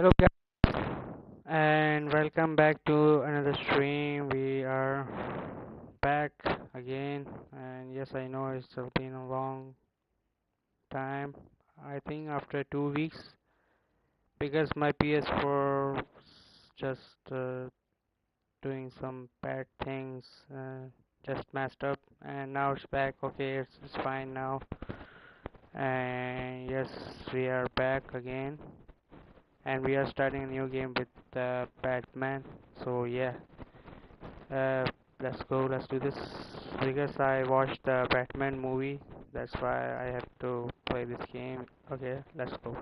Hello guys, and welcome back to another stream. We are back again, and yes, I know it's been a long time. I think after 2 weeks, because my PS4 was just doing some bad things, just messed up, and now it's back. Okay, it's fine now, and yes, we are back again. And we are starting a new game with Batman. So yeah, uh, let's go. Let's do this because I watched the Batman movie. That's why I have to play this game. Okay, let's go.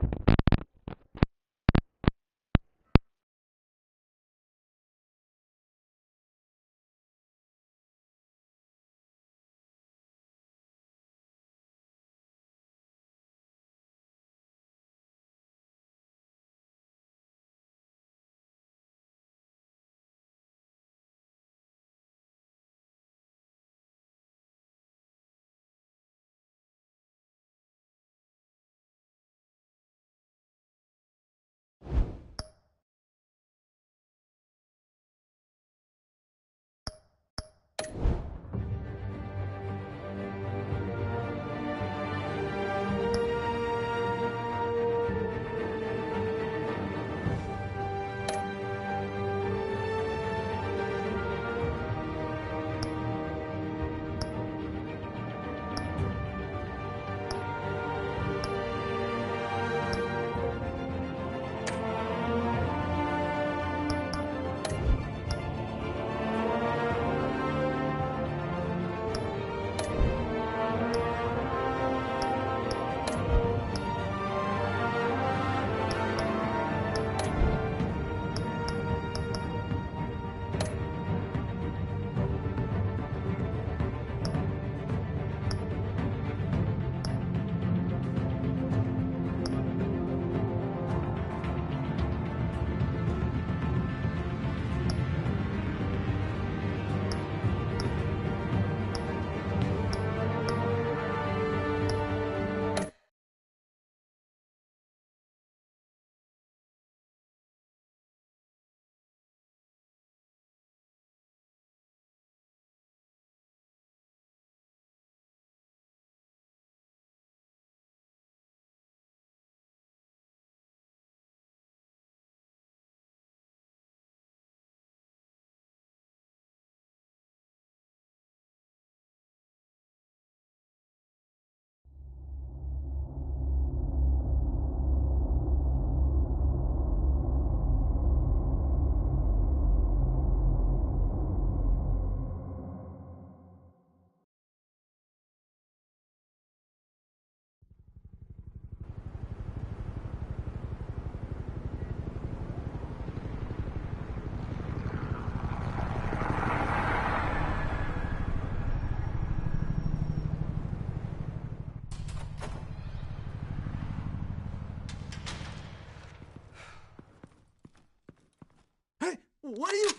Hey, what are you?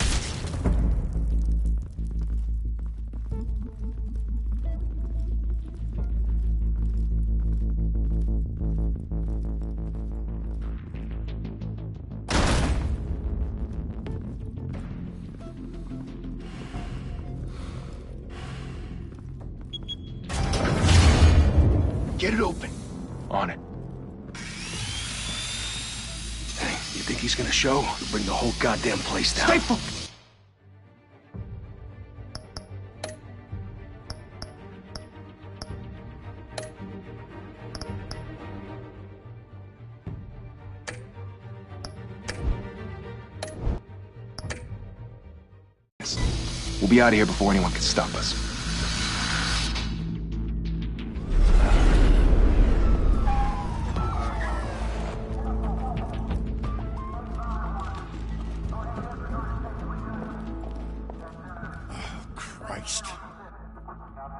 Get it open. On it. Hey, you think he's gonna show? We'll bring the whole goddamn place down. Stay focused. We'll be out of here before anyone can stop us. Christ.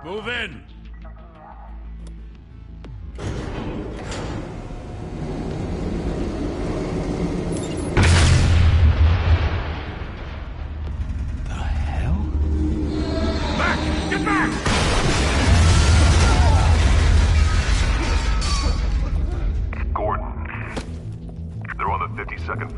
Move in! The hell? Back! Get back! Gordon. They're on the 52nd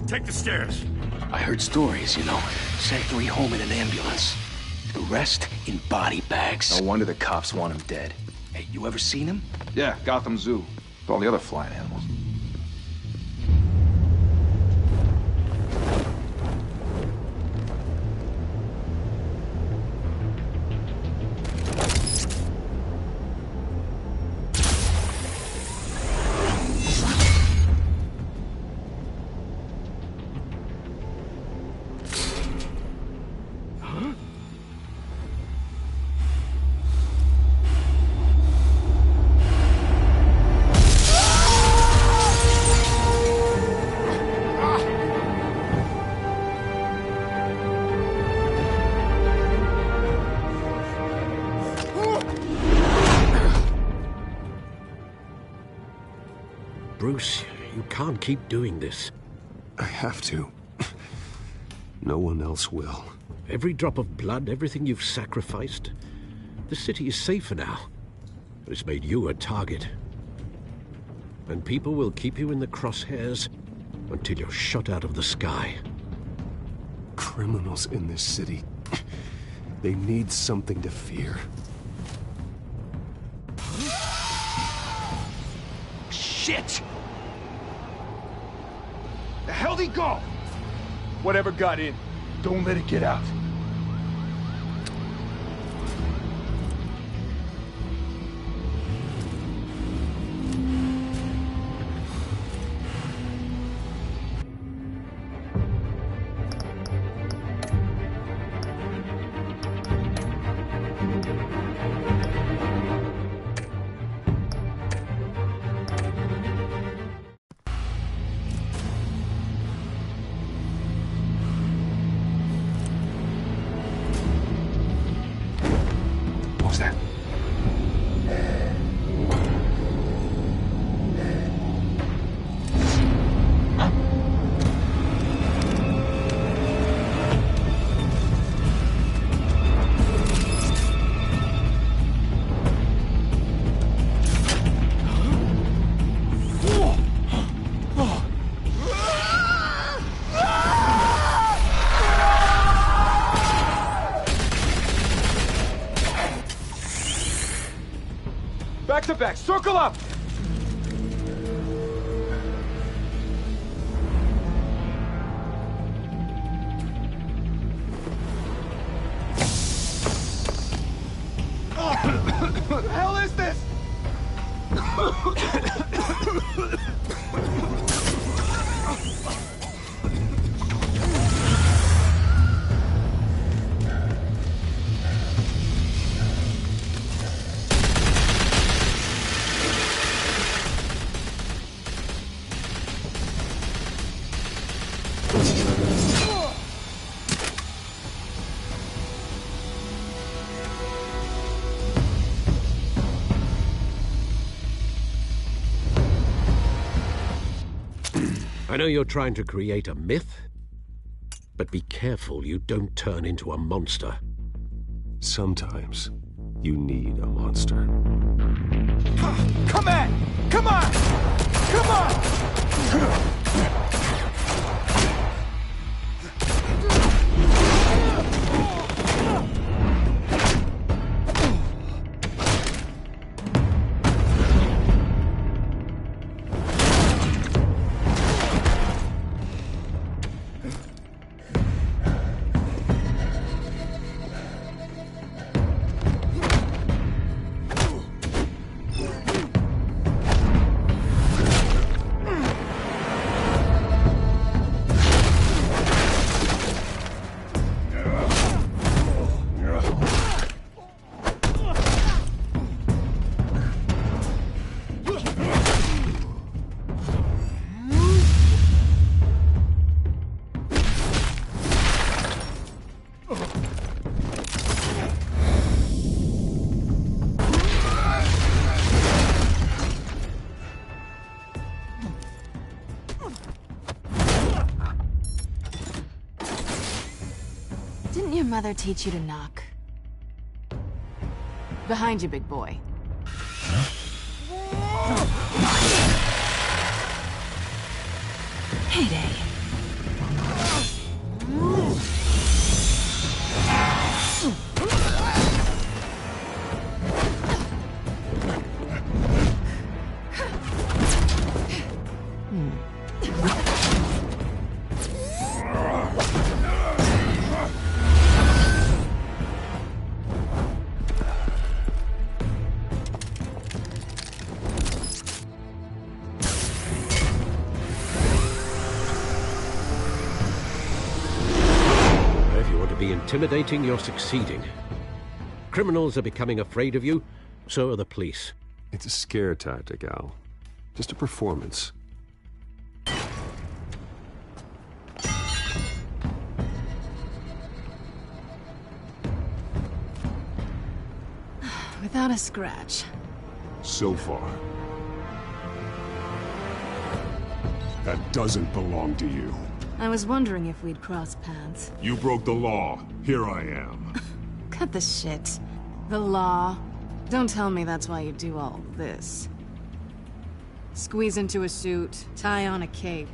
Take the stairs. I heard stories, you know. Sent 3 home in an ambulance. The rest in body bags. No wonder the cops want him dead. Hey, you ever seen him? Yeah, Gotham Zoo. With all the other flying animals. Bruce, you can't keep doing this. I have to. No one else will. Every drop of blood, everything you've sacrificed. The city is safer now. It's made you a target. And people will keep you in the crosshairs until you're shot out of the sky. Criminals in this city. They need something to fear. Shit! The hell'd he go? Whatever got in, don't let it get out. What was that? Back to back, circle up! What the hell is this? I know you're trying to create a myth, but be careful you don't turn into a monster. Sometimes you need a monster. Come on! Come on! Come on! Didn't your mother teach you to knock? Behind you, big boy. Heyday. be intimidating, you're succeeding. Criminals are becoming afraid of you, so are the police. It's a scare tactic, Al. Just a performance. Without a scratch. So far. That doesn't belong to you. I was wondering if we'd cross paths. You broke the law. Here I am. Cut the shit. The law. Don't tell me that's why you do all this. Squeeze into a suit, tie on a cape.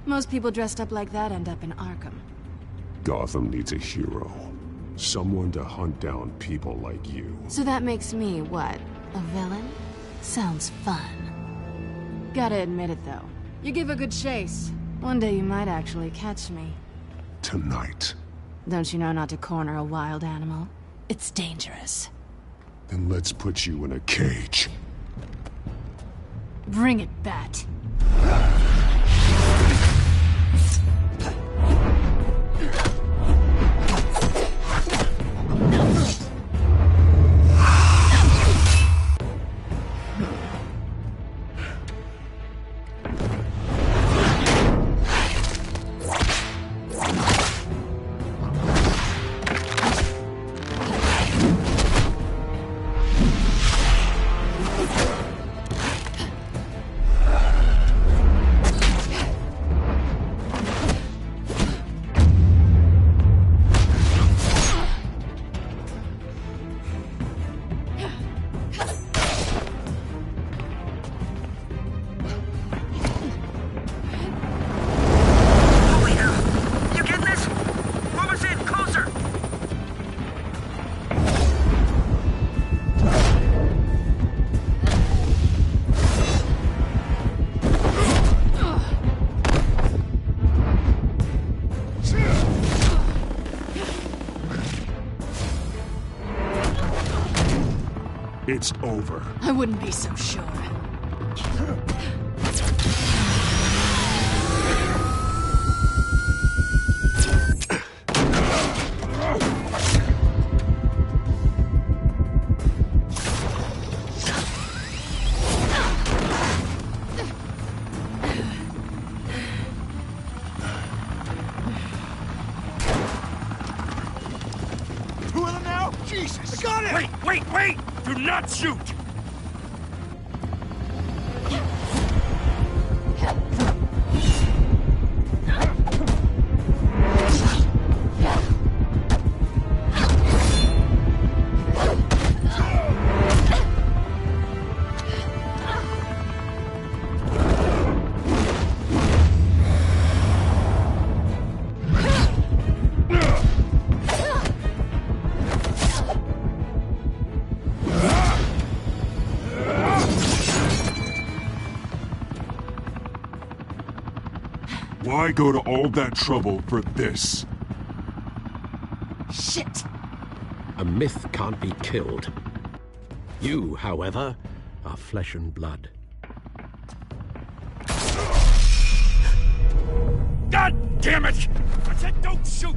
Most people dressed up like that end up in Arkham. Gotham needs a hero. Someone to hunt down people like you. So that makes me, what, a villain? Sounds fun. Gotta admit it, though. You give a good chase. One day you might actually catch me. Tonight. Don't you know not to corner a wild animal? It's dangerous. Then let's put you in a cage. Bring it, Bat. It's over. I wouldn't be so sure. Two of them now? Jesus! I got it! Wait! Do not shoot! Why go to all that trouble for this? Shit! A myth can't be killed. You, however, are flesh and blood. God damn it! I said don't shoot!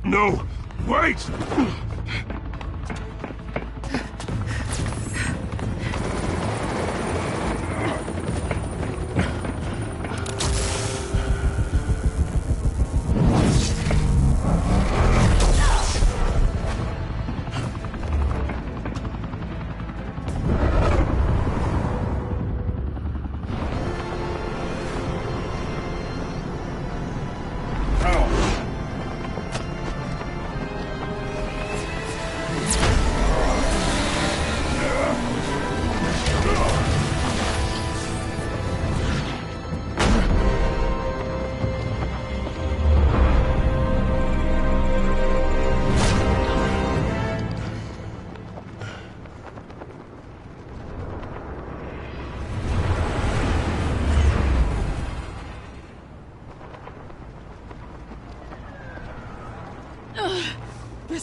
No! Wait!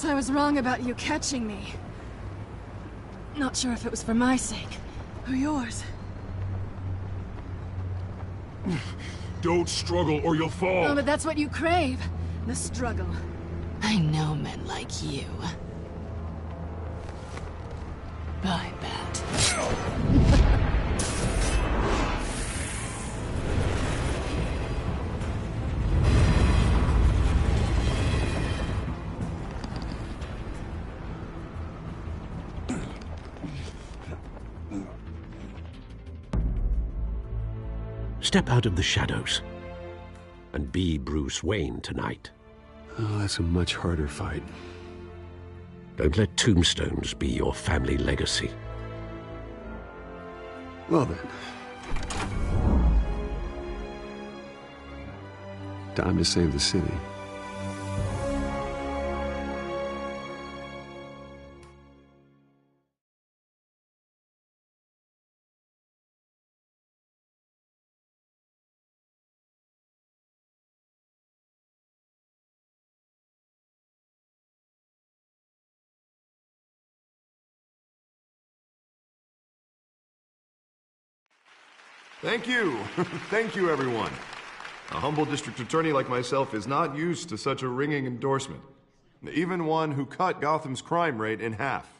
Guess I was wrong about you catching me. Not sure if it was for my sake, or yours. Don't struggle or you'll fall. Oh, but that's what you crave. The struggle. I know men like you. I bet. Step out of the shadows and be Bruce Wayne tonight. Oh, that's a much harder fight. Don't let tombstones be your family legacy. Well then. Time to save the city. Thank you. Thank you, everyone. A humble district attorney like myself is not used to such a ringing endorsement. Even one who cut Gotham's crime rate in half.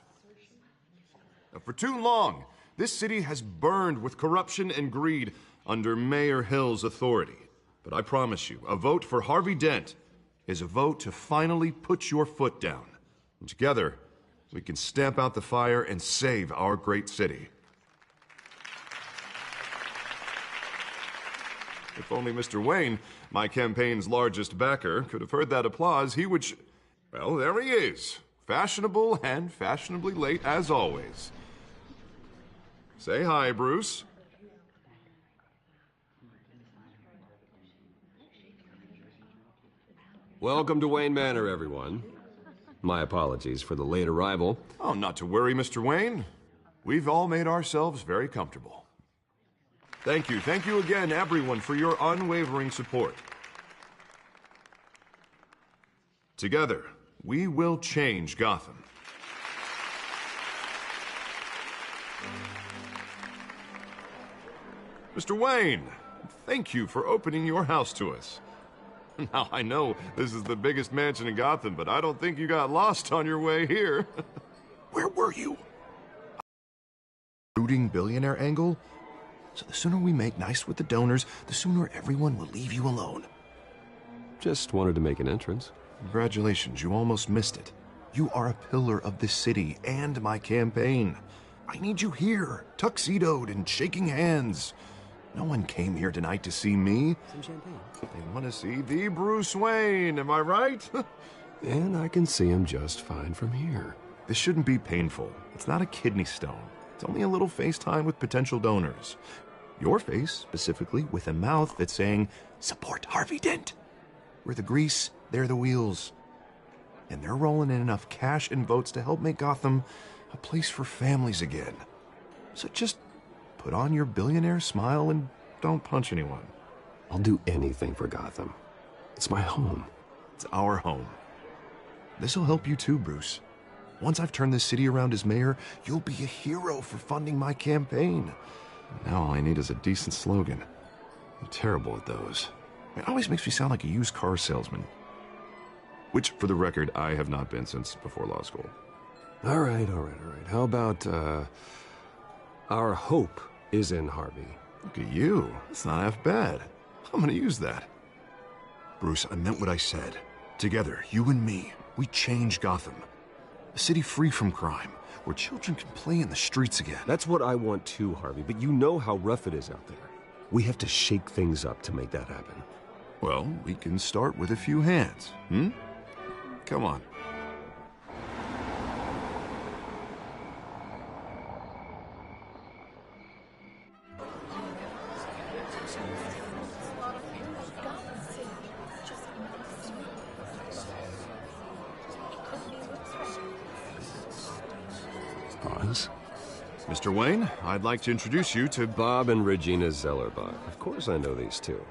For too long, this city has burned with corruption and greed under Mayor Hill's authority. But I promise you, a vote for Harvey Dent is a vote to finally put your foot down. And together, we can stamp out the fire and save our great city. If only Mr. Wayne, my campaign's largest backer, could have heard that applause, he would well, there he is. Fashionable and fashionably late as always. Say hi, Bruce. Welcome to Wayne Manor, everyone. My apologies for the late arrival. Oh, not to worry, Mr. Wayne. We've all made ourselves very comfortable. Thank you again, everyone, for your unwavering support. Together, we will change Gotham. Mr. Wayne, thank you for opening your house to us. Now, I know this is the biggest mansion in Gotham, but I don't think you got lost on your way here. Where were you? Rooting billionaire angle? So the sooner we make nice with the donors, the sooner everyone will leave you alone. Just wanted to make an entrance. Congratulations, you almost missed it. You are a pillar of this city and my campaign. I need you here, tuxedoed and shaking hands. No one came here tonight to see me. Some champagne. They want to see the Bruce Wayne, am I right? And I can see him just fine from here. This shouldn't be painful. It's not a kidney stone. It's only a little FaceTime with potential donors. Your face, specifically, with a mouth that's saying, support Harvey Dent. We're the grease, they're the wheels. And they're rolling in enough cash and votes to help make Gotham a place for families again. So just put on your billionaire smile and don't punch anyone. I'll do anything for Gotham. It's my home. It's our home. This'll help you too, Bruce. Once I've turned this city around as mayor, you'll be a hero for funding my campaign. Now all I need is a decent slogan. I'm terrible at those. It always makes me sound like a used car salesman. Which, for the record, I have not been since before law school. All right. How about, our hope is in Harvey? Look at you. It's not half bad. I'm gonna use that. Bruce, I meant what I said. Together, you and me, we change Gotham. A city free from crime, where children can play in the streets again. That's what I want too, Harvey, but you know how rough it is out there. We have to shake things up to make that happen. Well, we can start with a few hands, Come on. Mr. Wayne, I'd like to introduce you to Bob and Regina Zellerbach. Of course I know these two.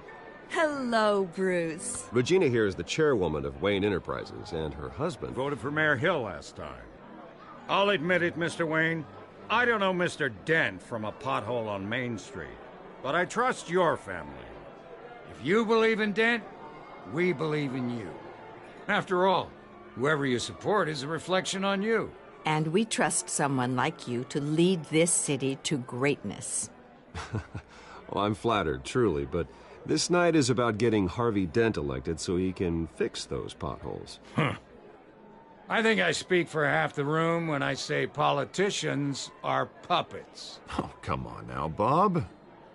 Hello, Bruce. Regina here is the chairwoman of Wayne Enterprises, and her husband Voted for Mayor Hill last time. I'll admit it, Mr. Wayne. I don't know Mr. Dent from a pothole on Main Street, but I trust your family. If you believe in Dent, we believe in you. After all, whoever you support is a reflection on you. And we trust someone like you to lead this city to greatness. Well, I'm flattered, truly, but this night is about getting Harvey Dent elected so he can fix those potholes. I think I speak for half the room when I say politicians are puppets. Oh, come on now, Bob.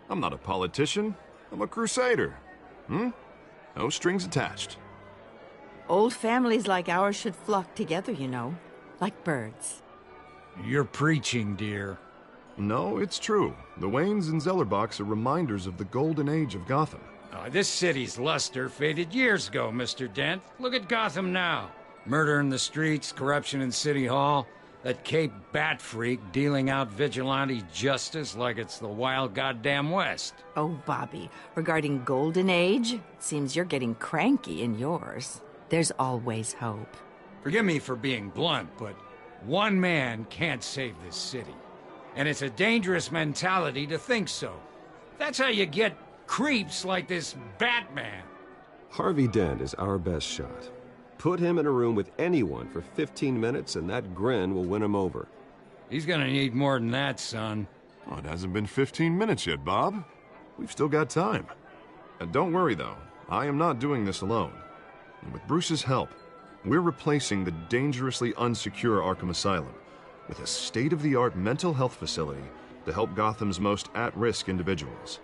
I'm not a politician. I'm a crusader. No strings attached. Old families like ours should flock together, you know, like birds. You're preaching, dear. No, it's true. The Waynes and Zellerbachs are reminders of the golden age of Gotham. This city's luster faded years ago, Mr. Dent. Look at Gotham now. Murder in the streets, corruption in City Hall, that Cape Bat freak dealing out vigilante justice like it's the wild goddamn West. Oh, Bobby, regarding Golden Age, it seems you're getting cranky in yours. There's always hope. Forgive me for being blunt, but one man can't save this city. And it's a dangerous mentality to think so. That's how you get creeps like this Batman. Harvey Dent is our best shot. Put him in a room with anyone for 15 minutes and that grin will win him over. He's gonna need more than that, son. Oh, it hasn't been 15 minutes yet, Bob. We've still got time. And don't worry, though. I am not doing this alone. And with Bruce's help, we're replacing the dangerously unsecure Arkham Asylum with a state-of-the-art mental health facility to help Gotham's most at-risk individuals.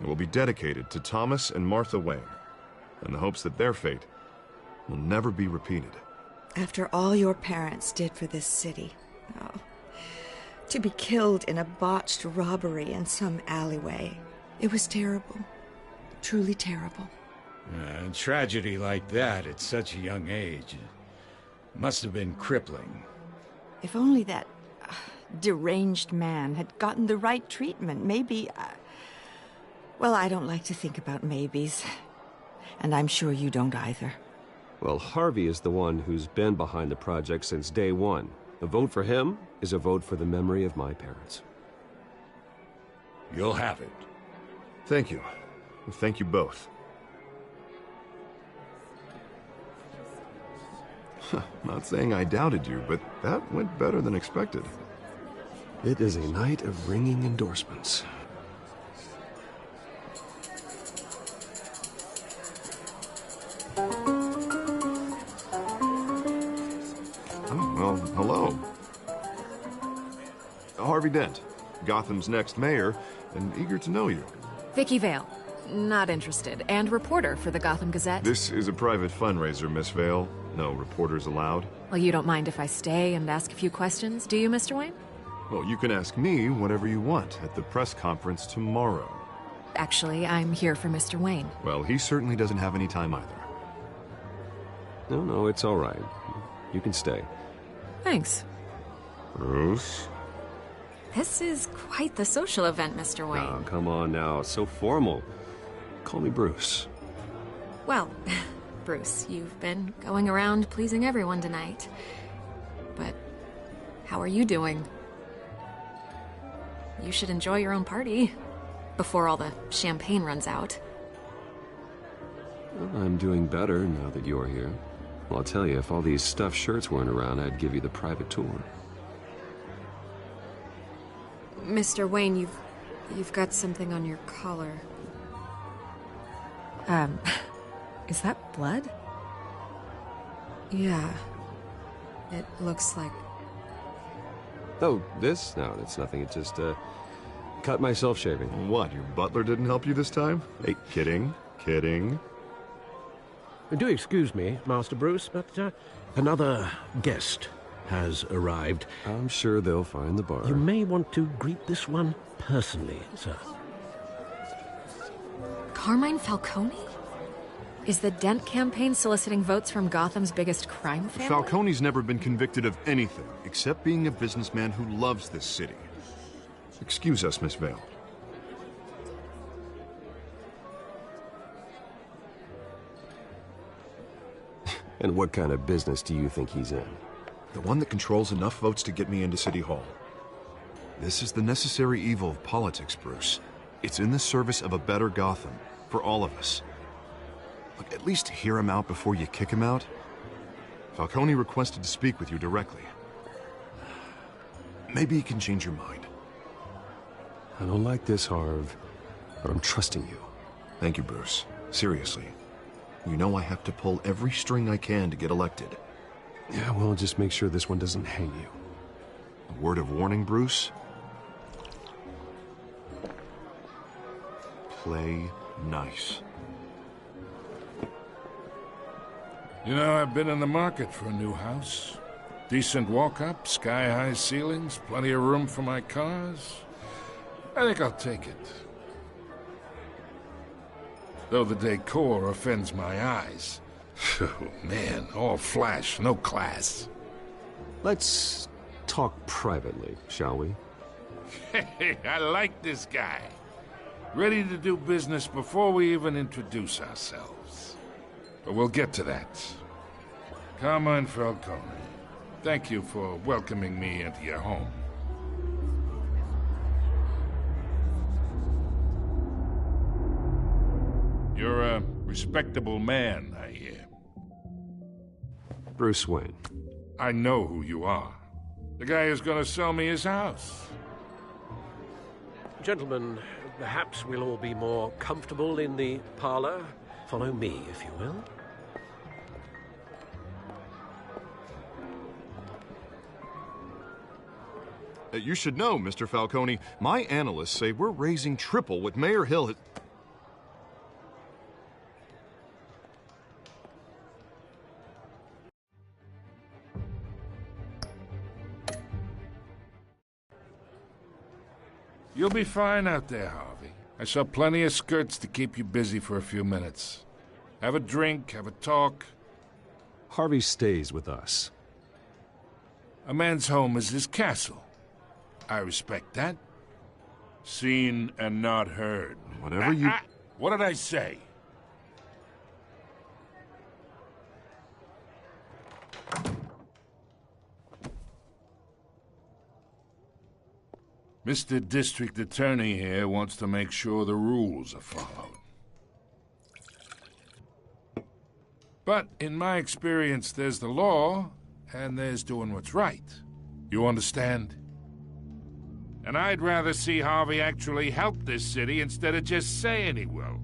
It will be dedicated to Thomas and Martha Wayne, in the hopes that their fate will never be repeated. After all your parents did for this city, oh, to be killed in a botched robbery in some alleyway, it was terrible. Truly terrible. A tragedy like that at such a young age must have been crippling. If only that deranged man had gotten the right treatment, maybe... well, I don't like to think about maybes. And I'm sure you don't either. Well, Harvey is the one who's been behind the project since day one. A vote for him is a vote for the memory of my parents. You'll have it. Thank you. Thank you both. Not saying I doubted you, but that went better than expected. It is a night of ringing endorsements. Well, hello. Harvey Dent, Gotham's next mayor, and eager to know you. Vicky Vale. Not interested. And reporter for the Gotham Gazette. This is a private fundraiser, Miss Vale. No reporters allowed. Well, you don't mind if I stay and ask a few questions, do you, Mr. Wayne? Well, you can ask me whatever you want at the press conference tomorrow. Actually, I'm here for Mr. Wayne. Well, he certainly doesn't have any time either. No, it's all right. You can stay. Thanks. Bruce? This is quite the social event, Mr. Wayne. Oh, come on now. So formal. Call me Bruce. Well, Bruce, you've been going around pleasing everyone tonight. But how are you doing? You should enjoy your own party before all the champagne runs out. Well, I'm doing better now that you're here. Well, I'll tell you, if all these stuffed shirts weren't around, I'd give you the private tour. Mr. Wayne, you've got something on your collar. Is that blood? Yeah. It looks like... Oh, this? No, it's nothing. It just, cut myself shaving. What, your butler didn't help you this time? Hey, kidding. Do excuse me, Master Bruce, but another guest has arrived. I'm sure they'll find the bar. You may want to greet this one personally, sir. Carmine Falcone? Is the Dent campaign soliciting votes from Gotham's biggest crime family? Falcone's never been convicted of anything except being a businessman who loves this city. Excuse us, Miss Vale. And what kind of business do you think he's in? The one that controls enough votes to get me into City Hall. This is the necessary evil of politics, Bruce. It's in the service of a better Gotham, for all of us. Look, at least hear him out before you kick him out. Falcone requested to speak with you directly. Maybe he can change your mind. I don't like this, Harv, but I'm trusting you. Thank you, Bruce. Seriously. You know I have to pull every string I can to get elected. Yeah, well, just make sure this one doesn't hang you. A word of warning, Bruce? Play nice. You know, I've been in the market for a new house. Decent walk-up, sky-high ceilings, plenty of room for my cars. I think I'll take it. Though the decor offends my eyes. Oh, man, all flash, no class. Let's talk privately, shall we? Hey, I like this guy. Ready to do business before we even introduce ourselves. But we'll get to that. Carmine Falcone, thank you for welcoming me into your home. You're a respectable man, I hear. Bruce Wayne. I know who you are. The guy who's gonna sell me his house. Gentlemen, perhaps we'll all be more comfortable in the parlor. Follow me, if you will. You should know, Mr. Falcone, my analysts say we're raising triple what Mayor Hill has... You'll be fine out there, Harvey. I saw plenty of skirts to keep you busy for a few minutes. Have a drink, have a talk. Harvey stays with us. A man's home is his castle. I respect that. Seen and not heard. Whatever you... What did I say? Mr. District Attorney here wants to make sure the rules are followed. But in my experience, there's the law, and there's doing what's right. You understand? And I'd rather see Harvey actually help this city instead of just saying he will.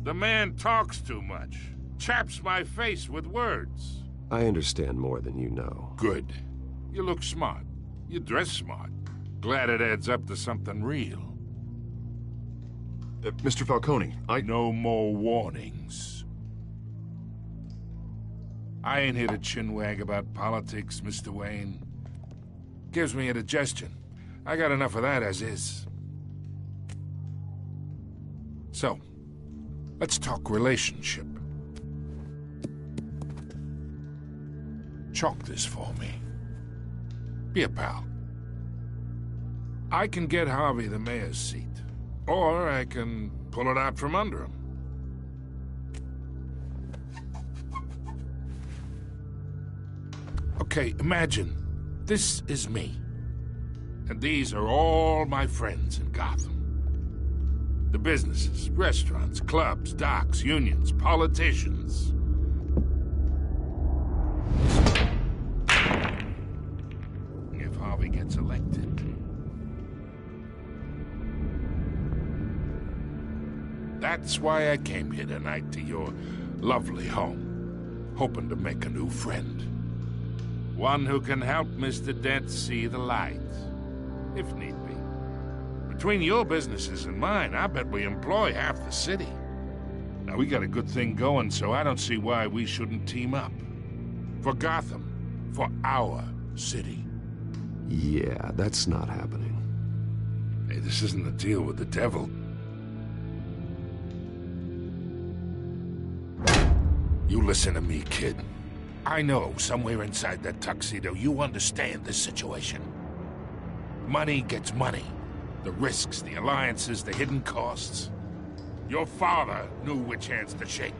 The man talks too much. Chaps my face with words. I understand more than you know. Good. You look smart. You dress smart. Glad it adds up to something real. Mr. Falcone, No more warnings. I ain't here to chinwag about politics, Mr. Wayne. Gives me indigestion. I got enough of that as is. So, let's talk relationship. Chalk this for me. Be a pal. I can get Harvey the mayor's seat, or I can pull it out from under him. Okay, imagine this is me, and these are all my friends in Gotham. The businesses, restaurants, clubs, docks, unions, politicians. If Harvey gets elected, that's why I came here tonight to your lovely home, hoping to make a new friend. One who can help Mr. Dent see the light, if need be. Between your businesses and mine, I bet we employ half the city. Now, we got a good thing going, so I don't see why we shouldn't team up. For Gotham, for our city. Yeah, that's not happening. Hey, this isn't a deal with the devil. You listen to me, kid. I know somewhere inside that tuxedo you understand this situation. Money gets money. The risks, the alliances, the hidden costs. Your father knew which hands to shake.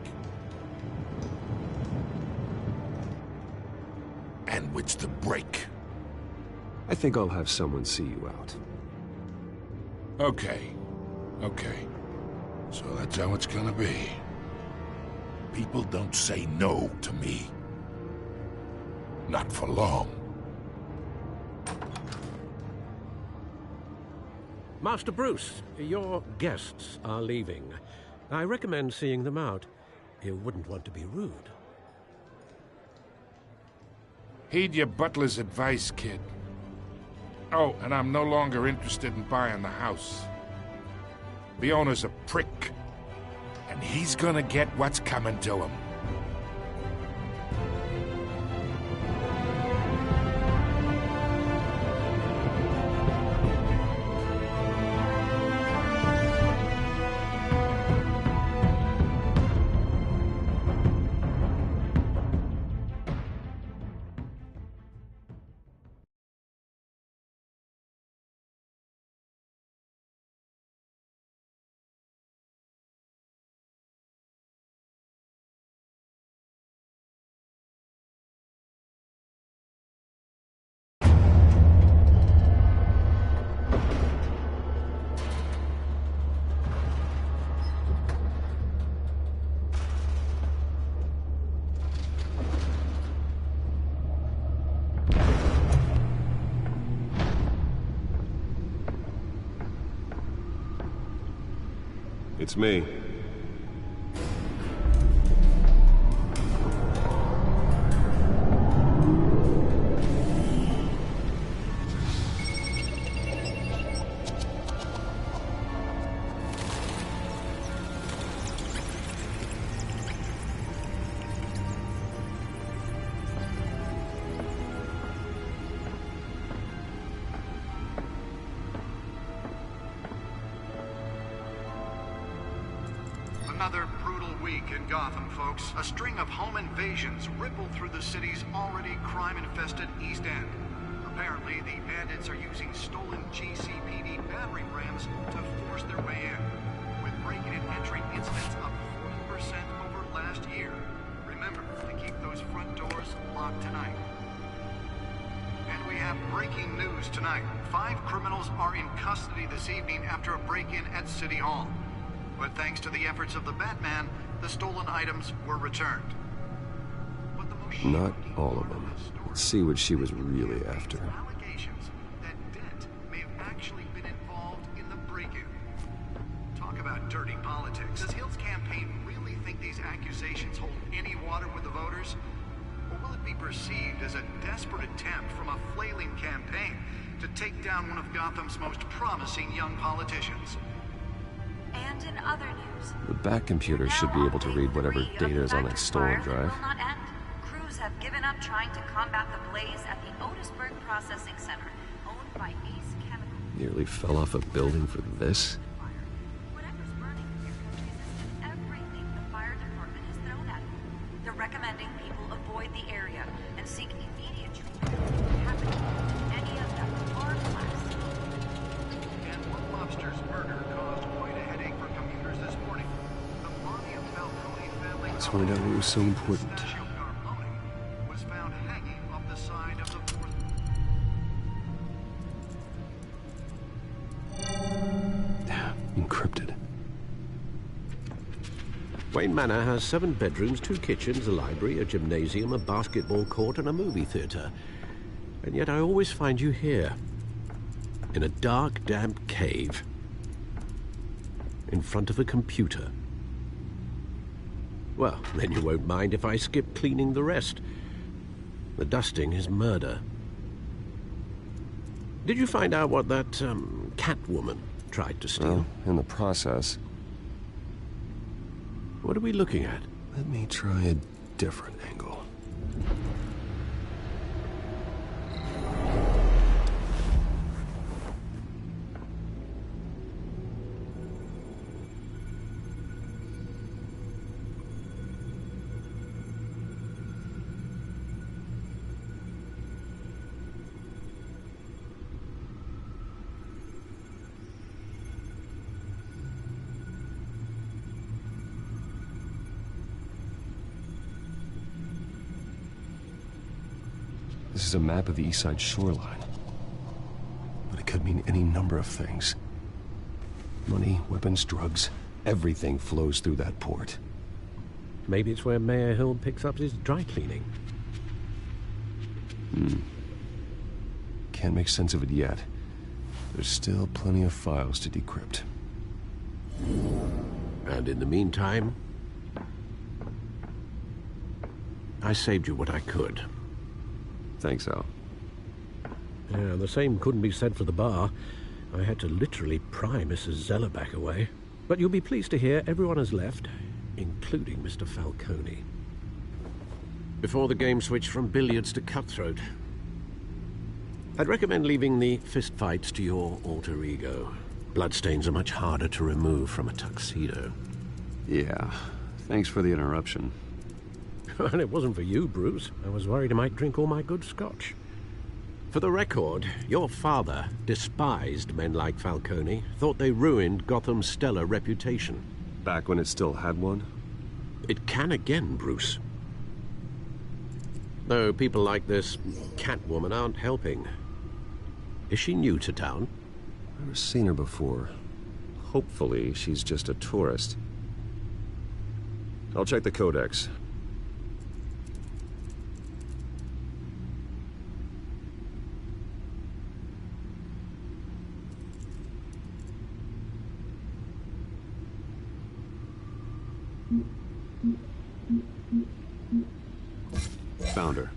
And which to break. I think I'll have someone see you out. Okay. So that's how it's gonna be. People don't say no to me. Not for long. Master Bruce, your guests are leaving. I recommend seeing them out. You wouldn't want to be rude. Heed your butler's advice, kid. Oh, and I'm no longer interested in buying the house. The owner's a prick, and he's gonna get what's coming to him. It's me. Another brutal week in Gotham, folks. A string of home invasions rippled through the city's already crime-infested East End. Apparently, the bandits are using stolen GCPD battering rams to force their way in, with breaking and entering incidents up 40% over last year. Remember to keep those front doors locked tonight. And we have breaking news tonight. 5 criminals are in custody this evening after a break-in at City Hall. But thanks to the efforts of the Batman, the stolen items were returned. Not all of them. Let's see what she was really after. Allegations that Dent may have actually been involved in the break-in. Talk about dirty politics. Does Hill's campaign really think these accusations hold any water with the voters? Or will it be perceived as a desperate attempt from a flailing campaign to take down one of Gotham's most promising young politicians? And in other news, The back computer should be able to read whatever data is on that stolen drive. will not end. Crews have given up trying to combat the blaze at the Otisburg Processing Center, owned by Ace Chemical. Nearly fell off a building for this. Whatever's burning here resisted everything the fire department has thrown at it. They're recommending people avoid the area and seek immediate treatment if happening to any of them are class. And one lobster's murder caused quite a headache for commuters this morning. The body of Falcone family Let's find out what was so important. was found hanging off the side of the 4th. Encrypted. Wayne Manor has 7 bedrooms, 2 kitchens, a library, a gymnasium, a basketball court, and a movie theater. And yet I always find you here, in a dark, damp cave, in front of a computer. Well, then you won't mind if I skip cleaning the rest. The dusting is murder. Did you find out what that, Catwoman tried to steal? Well, in the process. What are we looking at? Let me try a different angle. This is a map of the East Side shoreline. But it could mean any number of things. Money, weapons, drugs. Everything flows through that port. Maybe it's where Mayor Hill picks up his dry cleaning. Can't make sense of it yet. There's still plenty of files to decrypt. And in the meantime, I saved you what I could. Thanks, Al. Yeah, the same couldn't be said for the bar. I had to literally pry Mrs. Zeller back away. But you'll be pleased to hear everyone has left, including Mr. Falcone. Before the game switched from billiards to cutthroat. I'd recommend leaving the fistfights to your alter ego. Bloodstains are much harder to remove from a tuxedo. Yeah, thanks for the interruption. And it wasn't for you, Bruce. I was worried I might drink all my good scotch. For the record, your father despised men like Falcone, thought they ruined Gotham's stellar reputation. Back when it still had one? It can again, Bruce. Though people like this Catwoman aren't helping. Is she new to town? Never seen her before. Hopefully, she's just a tourist. I'll check the codex. Found her.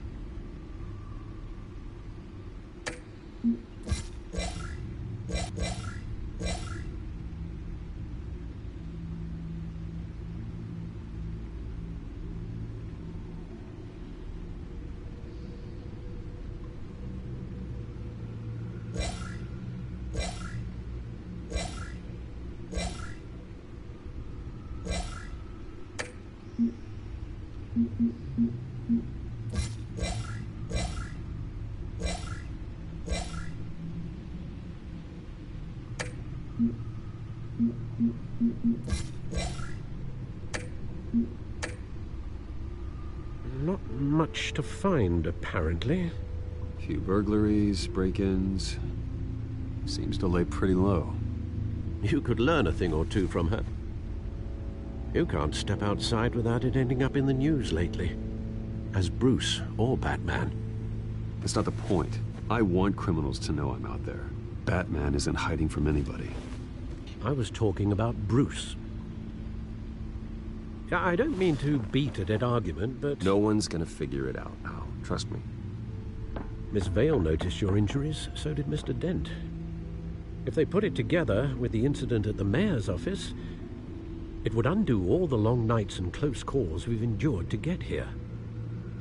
Not much to find, apparently. Few burglaries, break-ins. Seems to lay pretty low. You could learn a thing or two from her. You can't step outside without it ending up in the news lately. As Bruce or Batman. That's not the point. I want criminals to know I'm out there. Batman isn't hiding from anybody. I was talking about Bruce. I don't mean to beat a dead argument, but... No one's gonna figure it out, Al. Trust me. Miss Vale noticed your injuries, so did Mr. Dent. If they put it together with the incident at the mayor's office, it would undo all the long nights and close calls we've endured to get here.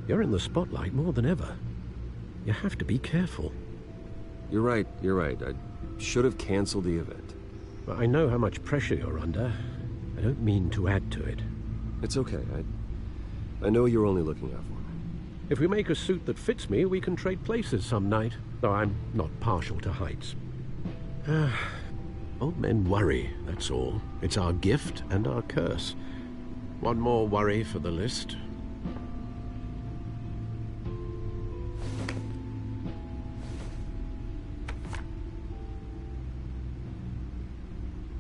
You're in the spotlight more than ever. You have to be careful. You're right. I should have canceled the event. But I know how much pressure you're under. I don't mean to add to it. It's okay. I know you're only looking out for me. If we make a suit that fits me, we can trade places some night. Though I'm not partial to heights. Old men worry, that's all. It's our gift and our curse. One more worry for the list.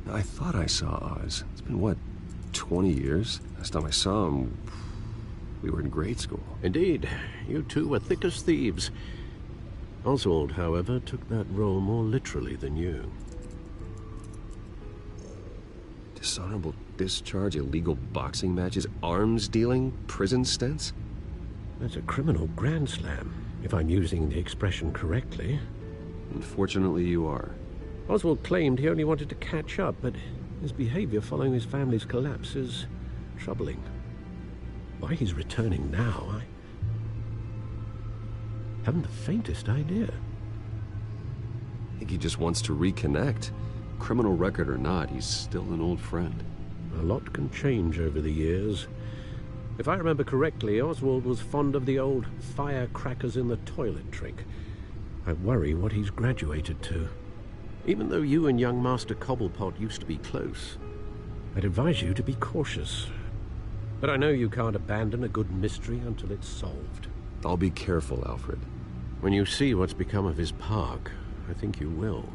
I thought I saw Oz. It's been, what, 20 years? Last time I saw him, we were in grade school. Indeed. You two were thick as thieves. Oswald, however, took that role more literally than you. Dishonorable discharge, illegal boxing matches, arms dealing, prison stints? That's a criminal grand slam, if I'm using the expression correctly. Unfortunately, you are. Oswald claimed he only wanted to catch up, but his behavior following his family's collapse is troubling. Why he's returning now, I haven't the faintest idea. I think he just wants to reconnect. Criminal record or not, he's still an old friend. A lot can change over the years. If I remember correctly, Oswald was fond of the old firecrackers in the toilet trick. I worry what he's graduated to. Even though you and young Master Cobblepot used to be close, I'd advise you to be cautious. But I know you can't abandon a good mystery until it's solved. I'll be careful, Alfred. When you see what's become of his park, I think you will.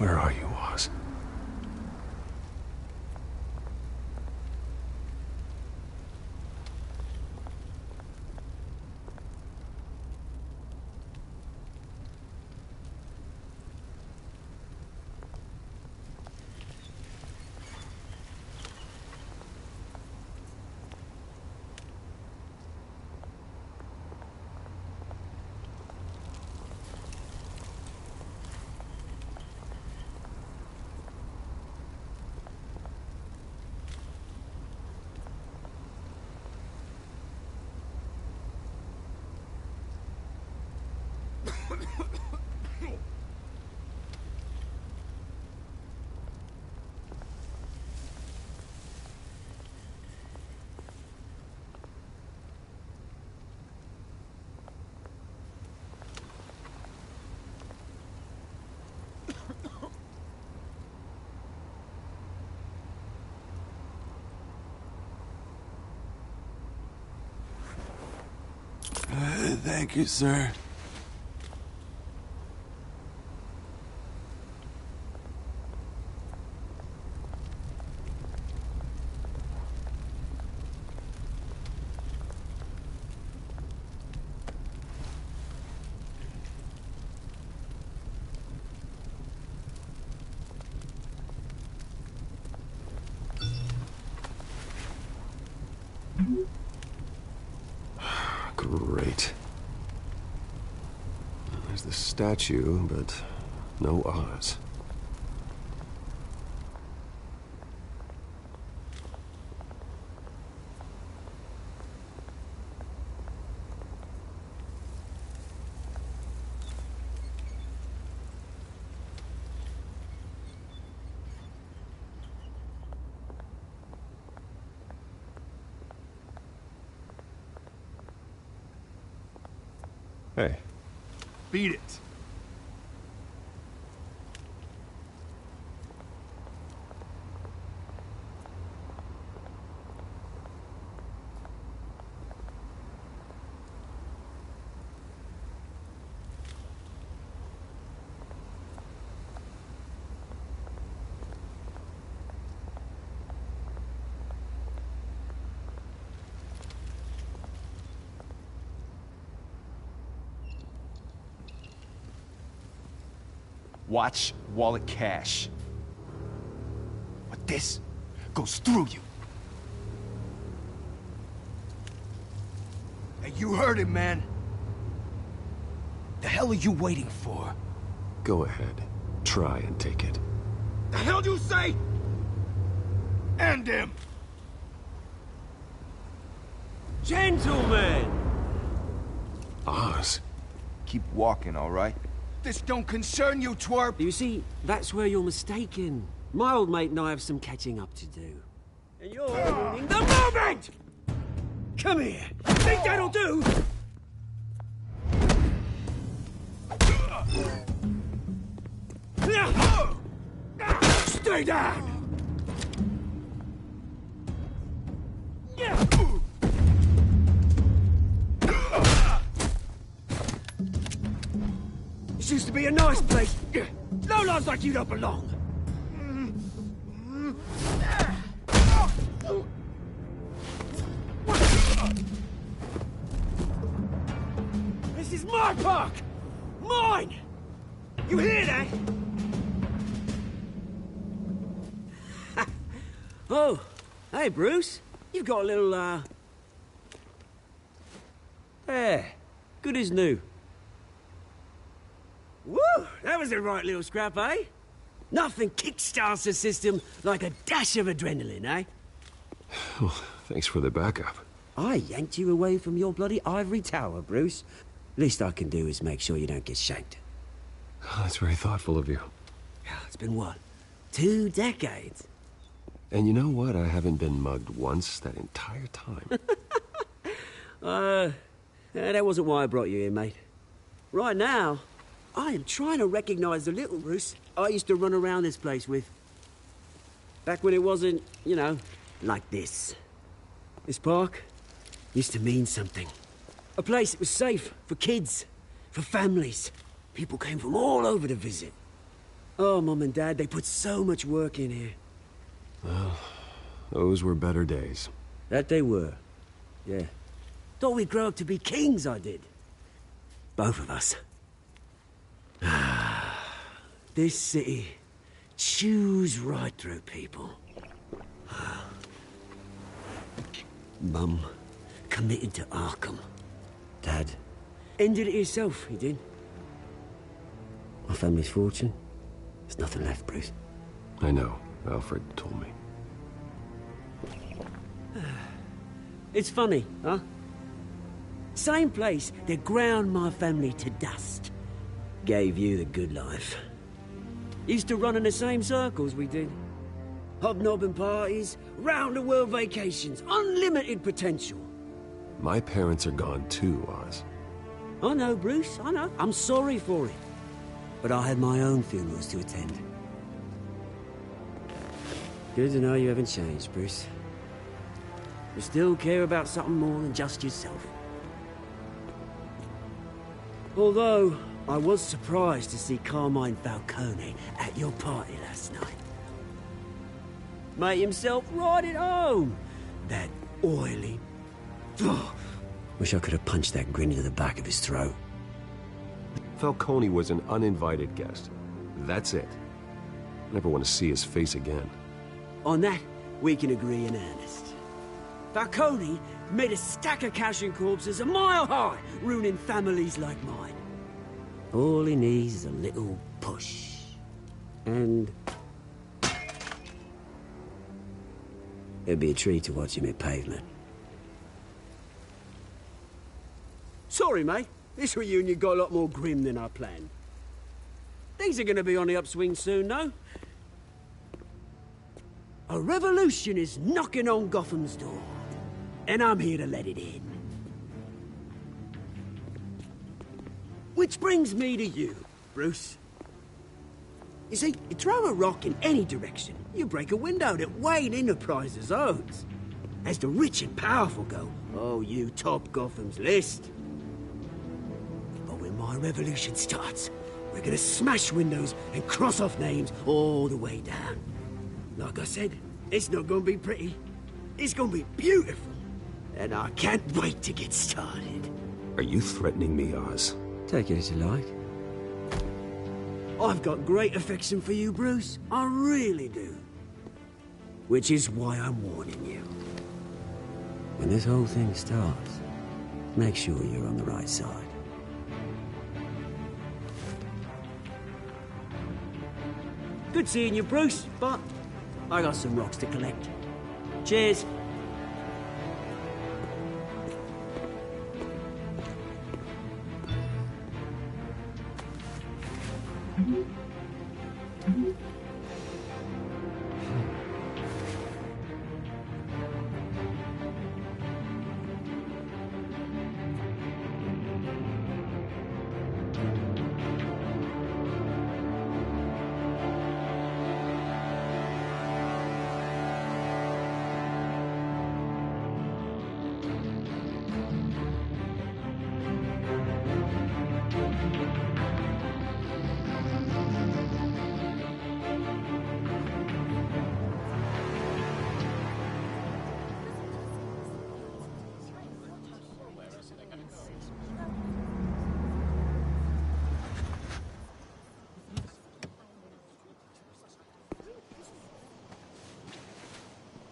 Where are you, Oz? Thank you, sir. Great. There's the statue, but no Oz. Hey. Beat it. Watch wallet cash. But this goes through you. Hey, you heard him, man. The hell are you waiting for? Go ahead. Try and take it. The hell do you say? End him! Gentlemen! Oz. Keep walking, all right? This don't concern you, twerp! You see, that's where you're mistaken. My old mate and I have some catching up to do. And you're ruining the moment! Come here! Think that'll do? Stay down! This used to be a nice place. No lives like you don't belong. This is my park! Mine! You hear that? Oh, hey, Bruce. You've got a little, There. Good as new. Woo! That was a right little scrap, eh? Nothing kickstarts the system like a dash of adrenaline, eh? Well, thanks for the backup. I yanked you away from your bloody ivory tower, Bruce. Least I can do is make sure you don't get shanked. Oh, that's very thoughtful of you. It's been what? 2 decades? And you know what? I haven't been mugged once that entire time. That wasn't why I brought you here, mate. Right now, I am trying to recognize the little Bruce I used to run around this place with. Back when it wasn't, you know, like this. This park used to mean something. A place that was safe for kids, for families. People came from all over to visit. Oh, Mum and Dad, they put so much work in here. Well, those were better days. That they were. Yeah. Thought we'd grow up to be kings, I did. Both of us. This city chews right through people. Mum committed to Arkham. Dad ended it himself, he did. My family's fortune, there's nothing left, Bruce. I know. Alfred told me. It's funny, huh? Same place that ground my family to dust. Gave you the good life. Used to run in the same circles we did. Hobnobbing parties, round-the-world vacations, unlimited potential. My parents are gone too, Oz. I know, Bruce, I know. I'm sorry for it. But I had my own funerals to attend. Good to know you haven't changed, Bruce. You still care about something more than just yourself. Although, I was surprised to see Carmine Falcone at your party last night. Made himself right at home. That oily... Wish I could have punched that grin into the back of his throat. Falcone was an uninvited guest. That's it. Never want to see his face again. On that, we can agree in earnest. Falcone made a stack of cash and corpses a mile high, ruining families like mine. All he needs is a little push. And... it'd be a treat to watch him hit pavement. Sorry, mate. This reunion got a lot more grim than I planned. Things are gonna be on the upswing soon, though. A revolution is knocking on Gotham's door. And I'm here to let it in. Which brings me to you, Bruce. You see, you throw a rock in any direction, you break a window that Wayne Enterprises owns. As the rich and powerful go, oh, you top Gotham's list. But when my revolution starts, we're gonna smash windows and cross off names all the way down. Like I said, it's not gonna be pretty. It's gonna be beautiful. And I can't wait to get started. Are you threatening me, Oz? Take it as you like. I've got great affection for you, Bruce. I really do. Which is why I'm warning you. When this whole thing starts, make sure you're on the right side. Good seeing you, Bruce, but I got some rocks to collect. Cheers.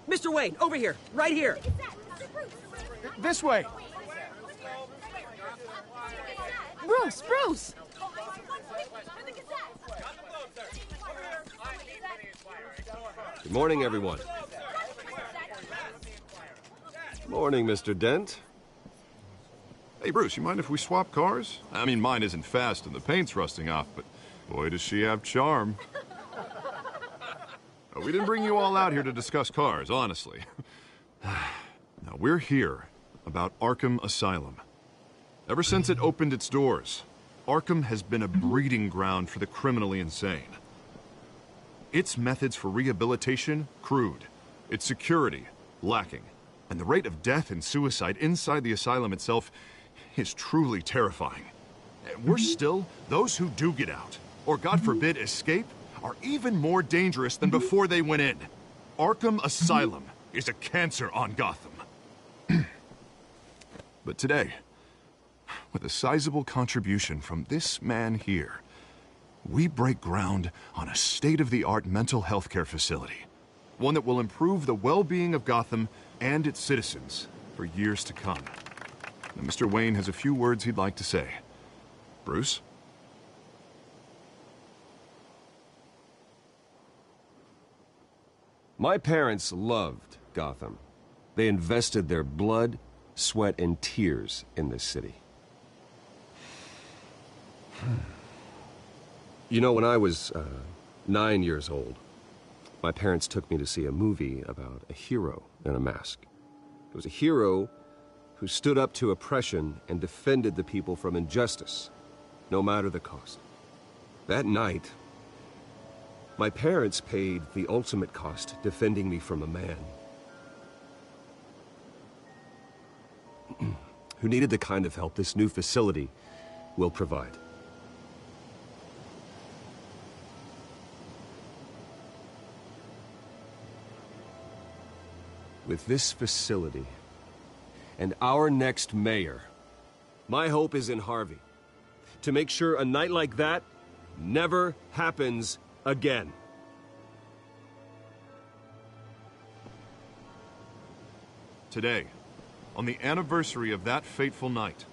Mr. Wayne, over here, right here. This way. Bruce, Bruce! Good morning, everyone. Morning, Mr. Dent. Hey, Bruce, you mind if we swap cars? I mean, mine isn't fast and the paint's rusting off, but boy, does she have charm. We didn't bring you all out here to discuss cars, honestly. Now, we're here about Arkham Asylum. Ever since it opened its doors, Arkham has been a breeding ground for the criminally insane. Its methods for rehabilitation, crude. Its security, lacking. And the rate of death and suicide inside the asylum itself is truly terrifying. And worse still, those who do get out, or God forbid, escape, are even more dangerous than before they went in. Arkham Asylum is a cancer on Gotham. But today, with a sizable contribution from this man here, we break ground on a state-of-the-art mental health care facility. One that will improve the well-being of Gotham and its citizens for years to come. Now, Mr. Wayne has a few words he'd like to say. Bruce? My parents loved Gotham. They invested their blood, sweat, and tears in this city. You know, when I was 9 years old, my parents took me to see a movie about a hero in a mask. It was a hero who stood up to oppression and defended the people from injustice, no matter the cost. That night, my parents paid the ultimate cost defending me from a man who needed the kind of help this new facility will provide. With this facility and our next mayor, my hope is in Harvey. To make sure a night like that never happens again. Today, on the anniversary of that fateful night,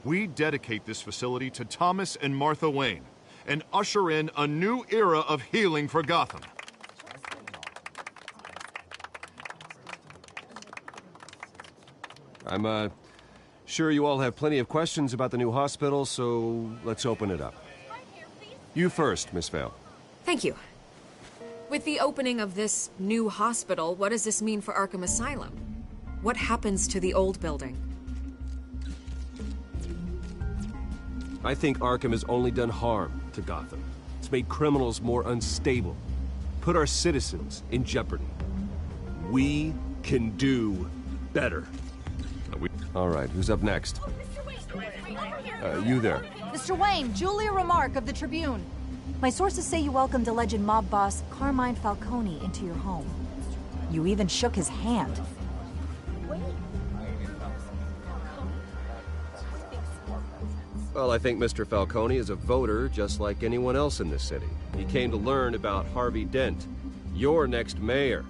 we dedicate this facility to Thomas and Martha Wayne and usher in a new era of healing for Gotham. I'm sure you all have plenty of questions about the new hospital, so let's open it up. You first, Miss Vale. Thank you. With the opening of this new hospital, what does this mean for Arkham Asylum? What happens to the old building? I think Arkham has only done harm to Gotham. It's made criminals more unstable, put our citizens in jeopardy. We can do better. All right, who's up next? You there. Mr. Wayne, Julia Remark of the Tribune. My sources say you welcomed alleged mob boss Carmine Falcone into your home. You even shook his hand. Well, I think Mr. Falcone is a voter just like anyone else in this city. He came to learn about Harvey Dent, your next mayor.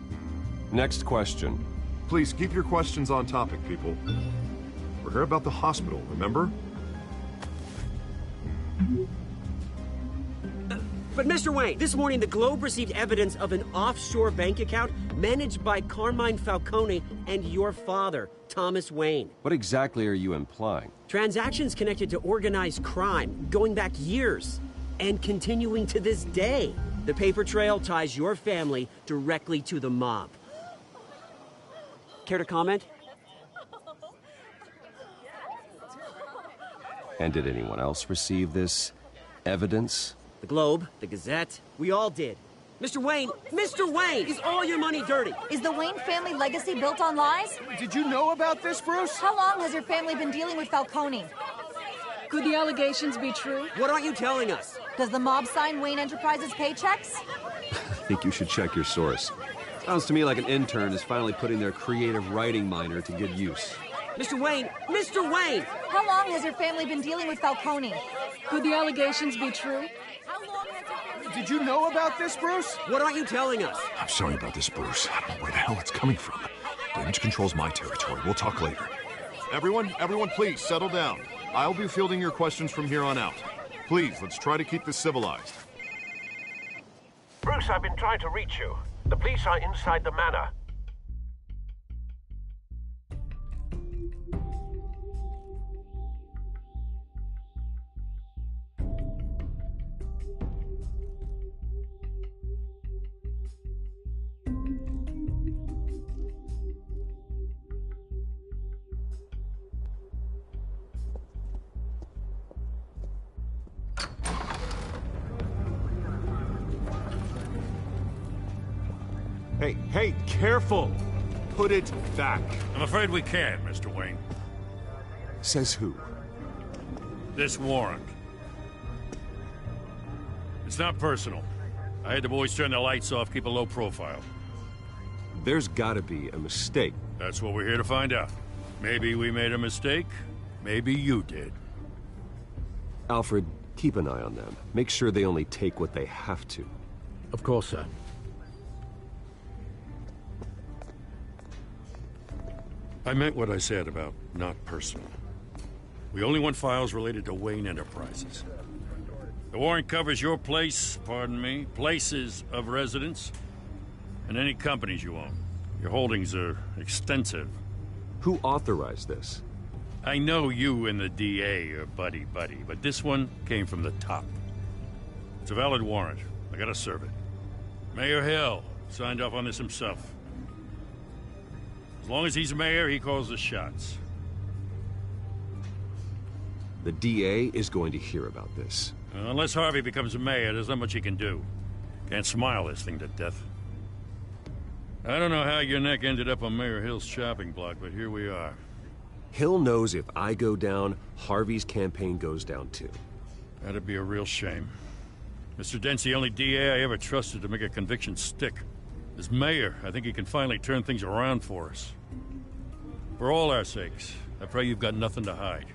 Next question. Please keep your questions on topic, people. We're here about the hospital, remember? But Mr. Wayne, this morning the Globe received evidence of an offshore bank account managed by Carmine Falcone and your father, Thomas Wayne. What exactly are you implying? Transactions connected to organized crime, going back years, and continuing to this day. The paper trail ties your family directly to the mob. Care to comment? And did anyone else receive this evidence? The Globe, the Gazette, we all did. Mr. Wayne, is all your money dirty? Is the Wayne family legacy built on lies? Did you know about this, Bruce? How long has your family been dealing with Falcone? Could the allegations be true? What aren't you telling us? Does the mob sign Wayne Enterprises paychecks? I think you should check your source. Sounds to me like an intern is finally putting their creative writing minor to good use. Mr. Wayne! How long has your family been dealing with Falcone? Could the allegations be true? Did you know about this, Bruce? What aren't you telling us? I'm sorry about this, Bruce. I don't know where the hell it's coming from. Damage control's my territory. We'll talk later. Everyone, please settle down. I'll be fielding your questions from here on out. Please, let's try to keep this civilized. Bruce, I've been trying to reach you. The police are inside the manor. Hey, careful! Put it back. I'm afraid we can't, Mr. Wayne. Says who? This warrant. It's not personal. I had the boys turn the lights off, keep a low profile. There's gotta be a mistake. That's what we're here to find out. Maybe we made a mistake. Maybe you did. Alfred, keep an eye on them. Make sure they only take what they have to. Of course, sir. I meant what I said about not personal. We only want files related to Wayne Enterprises. The warrant covers your place, pardon me, places of residence, and any companies you own. Your holdings are extensive. Who authorized this? I know you and the DA are buddy-buddy, but this one came from the top. It's a valid warrant. I gotta serve it. Mayor Hill signed off on this himself. As long as he's mayor, he calls the shots. The DA is going to hear about this. Unless Harvey becomes a mayor, there's not much he can do. Can't smile this thing to death. I don't know how your neck ended up on Mayor Hill's chopping block, but here we are. Hill knows if I go down, Harvey's campaign goes down too. That'd be a real shame. Mr. Dent's the only DA I ever trusted to make a conviction stick. As mayor, I think he can finally turn things around for us. For all our sakes, I pray you've got nothing to hide.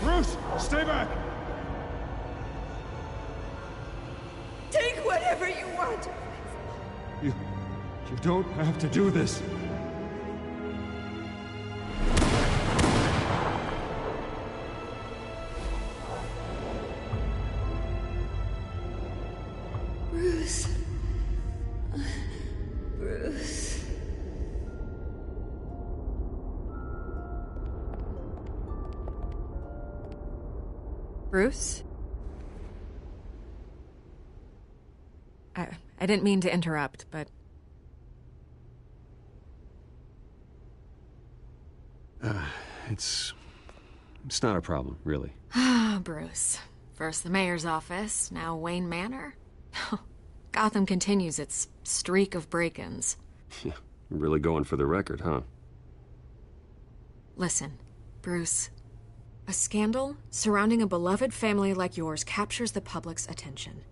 Bruce, stay back! Take whatever you want. You don't have to do this. Bruce. Bruce. Bruce? I didn't mean to interrupt, but... It's not a problem, really. Ah, Bruce. First the mayor's office, now Wayne Manor. Gotham continues its streak of break-ins. Yeah, really going for the record, huh? Listen, Bruce. A scandal surrounding a beloved family like yours captures the public's attention.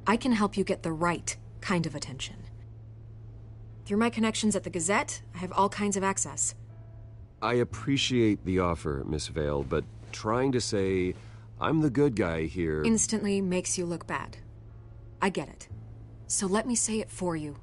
I can help you get the right kind of attention. Through my connections at the Gazette, I have all kinds of access. I appreciate the offer, Miss Vale, but trying to say I'm the good guy here... Instantly makes you look bad. I get it. So let me say it for you.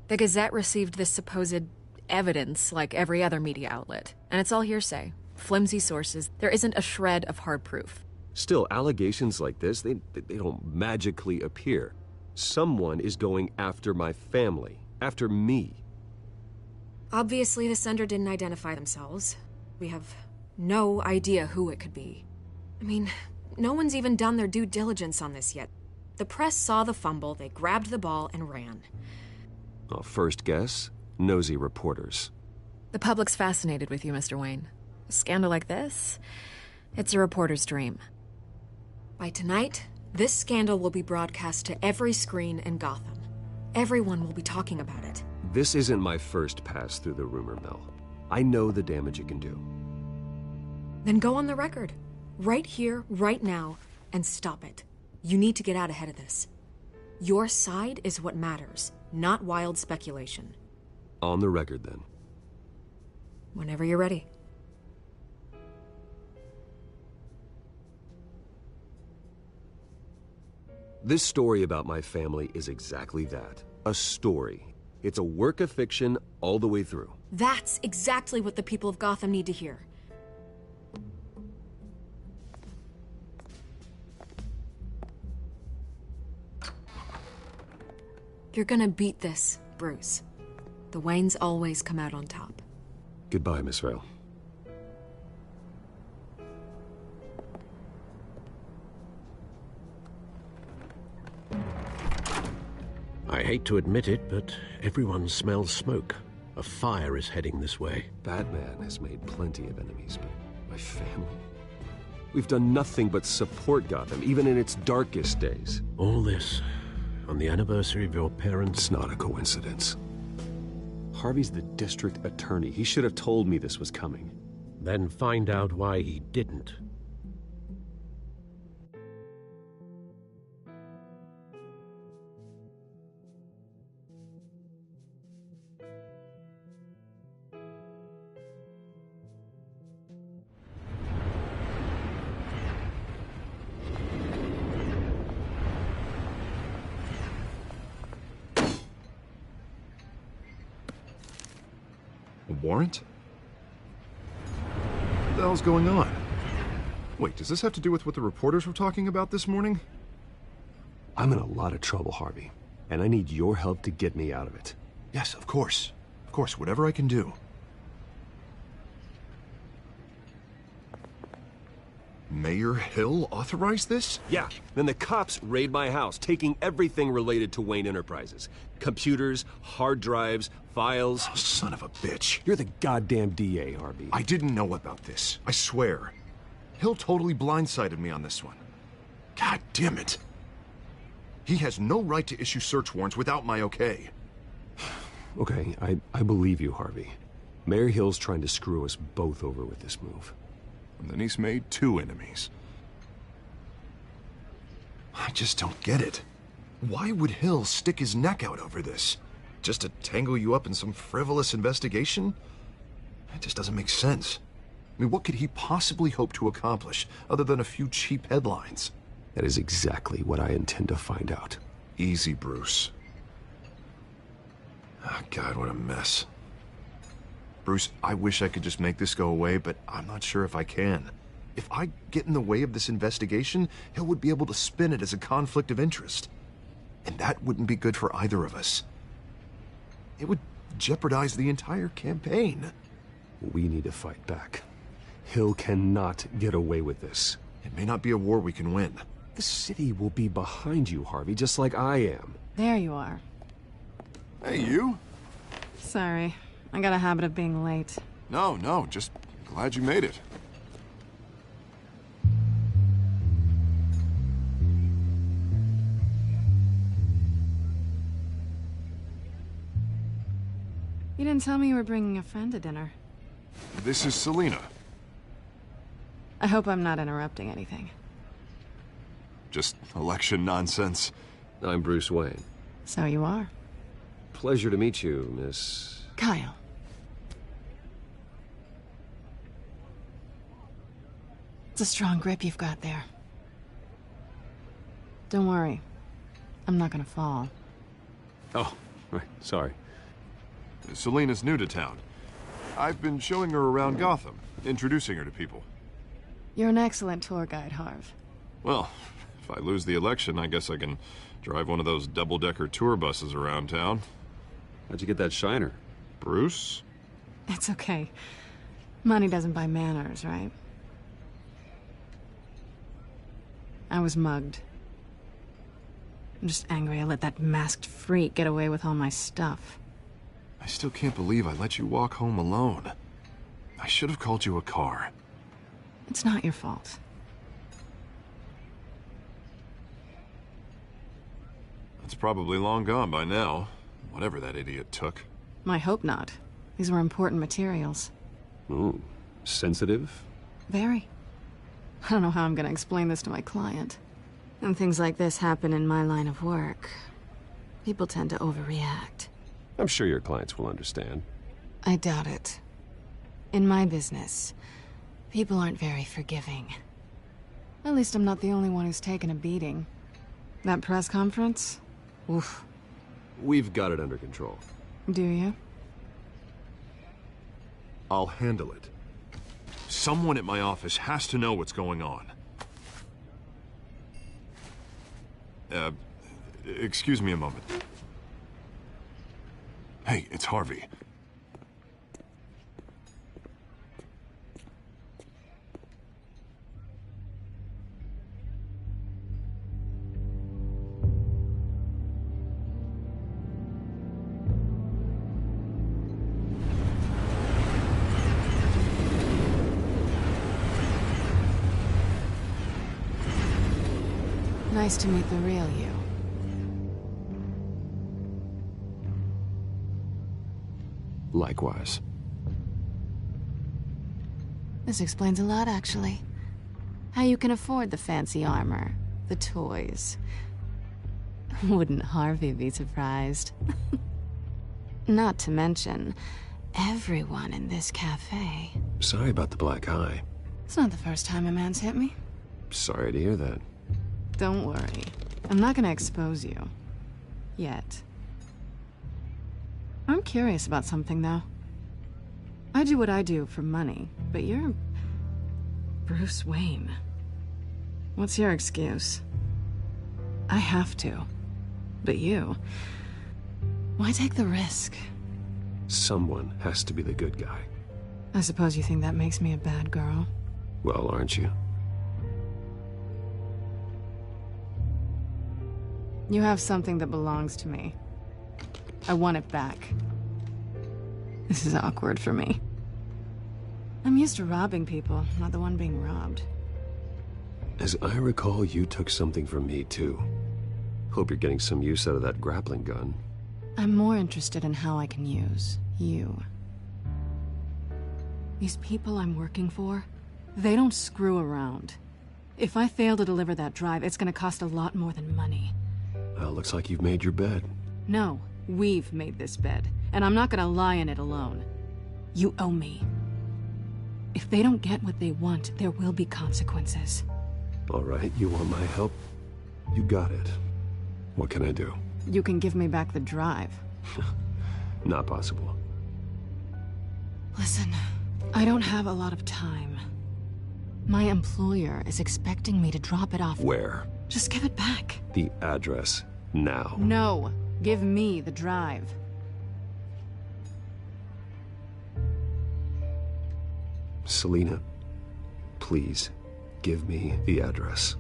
The Gazette received this supposed evidence like every other media outlet, and it's all hearsay. Flimsy sources. There isn't a shred of hard proof. Still, allegations like this, they don't magically appear. Someone is going after my family, after me. Obviously, the sender didn't identify themselves. We have no idea who it could be. I mean, no one's even done their due diligence on this yet. The press saw the fumble, they grabbed the ball and ran. Well, first guess, nosy reporters. The public's fascinated with you, Mr. Wayne. A scandal like this, it's a reporter's dream. By tonight, this scandal will be broadcast to every screen in Gotham. Everyone will be talking about it. This isn't my first pass through the rumor mill. I know the damage it can do. Then go on the record. Right here, right now, and stop it. You need to get out ahead of this. Your side is what matters, not wild speculation. On the record, then. Whenever you're ready. This story about my family is exactly that. A story. It's a work of fiction all the way through. That's exactly what the people of Gotham need to hear. You're gonna beat this, Bruce. The Waynes always come out on top. Goodbye, Miss Vale. I hate to admit it, but everyone smells smoke. A fire is heading this way. Batman has made plenty of enemies, but my family? We've done nothing but support Gotham, even in its darkest days. All this on the anniversary of your parents'... It's not a coincidence. Harvey's the district attorney. He should have told me this was coming. Then find out why he didn't. A warrant? What the hell's going on? Wait, does this have to do with what the reporters were talking about this morning? I'm in a lot of trouble, Harvey, and I need your help to get me out of it. Yes, of course. Of course, whatever I can do. Mayor Hill authorized this? Yeah, then the cops raid my house, taking everything related to Wayne Enterprises. Computers, hard drives, files. Oh, son of a bitch. You're the goddamn DA, Harvey. I didn't know about this. I swear. Hill totally blindsided me on this one. God damn it. He has no right to issue search warrants without my okay. Okay, I believe you, Harvey. Mayor Hill's trying to screw us both over with this move. And then he's made 2 enemies. I just don't get it. Why would Hill stick his neck out over this? Just to tangle you up in some frivolous investigation? It just doesn't make sense. I mean, what could he possibly hope to accomplish other than a few cheap headlines? That is exactly what I intend to find out. Easy, Bruce. Oh, God, what a mess. Bruce, I wish I could just make this go away, but I'm not sure if I can. If I get in the way of this investigation, Hill would be able to spin it as a conflict of interest. And that wouldn't be good for either of us. It would jeopardize the entire campaign. We need to fight back. Hill cannot get away with this. It may not be a war we can win. The city will be behind you, Harvey, just like I am. There you are. Hey, you? Sorry. I got a habit of being late. No, just glad you made it. You didn't tell me you were bringing a friend to dinner. This is Selina. I hope I'm not interrupting anything. Just election nonsense. I'm Bruce Wayne. So you are. Pleasure to meet you, Miss... Kyle. It's a strong grip you've got there. Don't worry. I'm not gonna fall. Oh, right, sorry. Selina's new to town. I've been showing her around Gotham, introducing her to people. You're an excellent tour guide, Harv. Well, if I lose the election, I guess I can drive one of those double-decker tour buses around town. How'd you get that shiner? Bruce? It's okay. Money doesn't buy manners, right? I was mugged. I'm just angry I let that masked freak get away with all my stuff. I still can't believe I let you walk home alone. I should have called you a car. It's not your fault. It's probably long gone by now, whatever that idiot took. I hope not. These were important materials. Ooh, sensitive? Very. I don't know how I'm gonna explain this to my client. When things like this happen in my line of work, people tend to overreact. I'm sure your clients will understand. I doubt it. In my business, people aren't very forgiving. At least I'm not the only one who's taken a beating. That press conference? Oof. We've got it under control. Do you? I'll handle it. Someone at my office has to know what's going on. Excuse me a moment. Hey, it's Harvey. Nice to meet the real you. Likewise. This explains a lot, actually. How you can afford the fancy armor, the toys. Wouldn't Harvey be surprised? Not to mention, everyone in this cafe. Sorry about the black eye. It's not the first time a man's hit me. Sorry to hear that. Don't worry. I'm not gonna expose you. Yet. I'm curious about something, though. I do what I do for money, but you're... Bruce Wayne. What's your excuse? I have to. But you... Why take the risk? Someone has to be the good guy. I suppose you think that makes me a bad girl? Well, aren't you? You have something that belongs to me. I want it back. This is awkward for me. I'm used to robbing people, not the one being robbed. As I recall, you took something from me, too. Hope you're getting some use out of that grappling gun. I'm more interested in how I can use you. These people I'm working for, they don't screw around. If I fail to deliver that drive, it's gonna cost a lot more than money. Well, looks like you've made your bed. No, we've made this bed, and I'm not gonna lie in it alone. You owe me. If they don't get what they want, there will be consequences. All right, you want my help? You got it. What can I do? You can give me back the drive. Not possible. Listen, I don't have a lot of time. My employer is expecting me to drop it off. Where? Just give it back. The address, now. No, give me the drive. Selina, please, give me the address.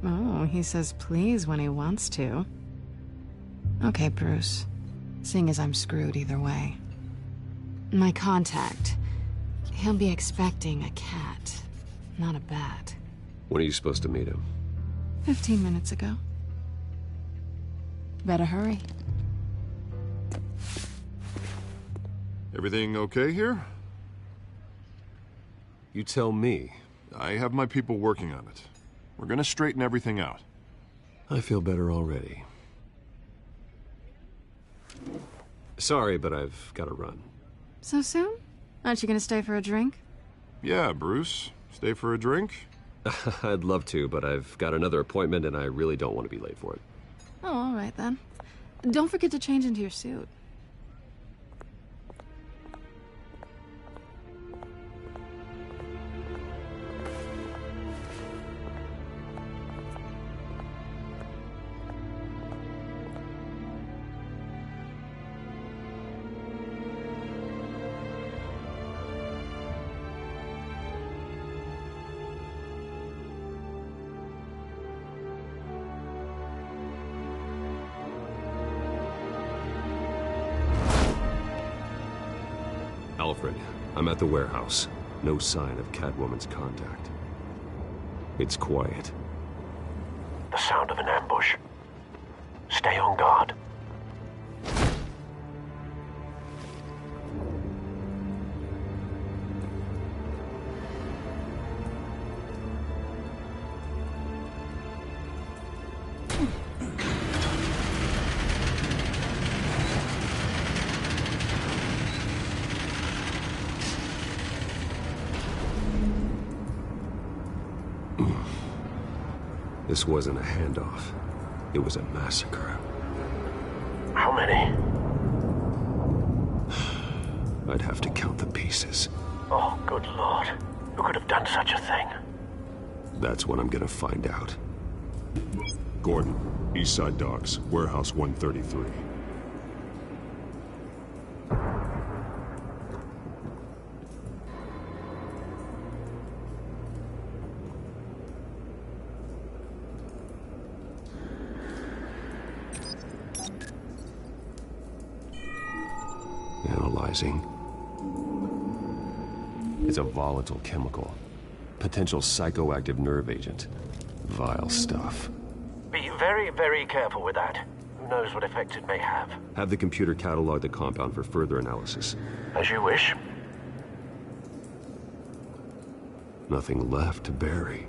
Oh, he says please when he wants to. Okay, Bruce. Seeing as I'm screwed either way. My contact. He'll be expecting a cat, not a bat. When are you supposed to meet him? 15 minutes ago. Better hurry. Everything okay here? You tell me. I have my people working on it. We're gonna straighten everything out. I feel better already. Sorry, but I've got to run. So soon? Aren't you gonna stay for a drink? Yeah, Bruce. Stay for a drink? I'd love to, but I've got another appointment and I really don't want to be late for it. Oh, all right then. Don't forget to change into your suit. Alfred, I'm at the warehouse. No sign of Catwoman's contact. It's quiet. The sound of an ambush. Stay on guard. This wasn't a handoff. It was a massacre. How many? I'd have to count the pieces. Oh, good Lord. Who could have done such a thing? That's what I'm gonna find out. Gordon, East Side Docks, Warehouse 133. Analyzing. It's a volatile chemical. Potential psychoactive nerve agent. Vile stuff. Be very, very careful with that. Who knows what effect it may have. Have the computer catalog the compound for further analysis. As you wish. Nothing left to bury.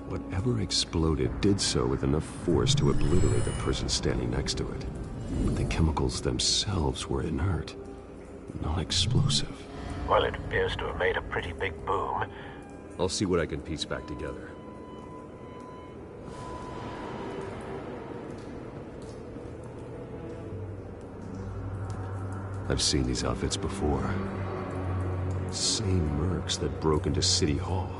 Whatever exploded did so with enough force to obliterate the person standing next to it. But the chemicals themselves were inert, non-explosive. Well, it appears to have made a pretty big boom. I'll see what I can piece back together. I've seen these outfits before. Same mercs that broke into City Hall.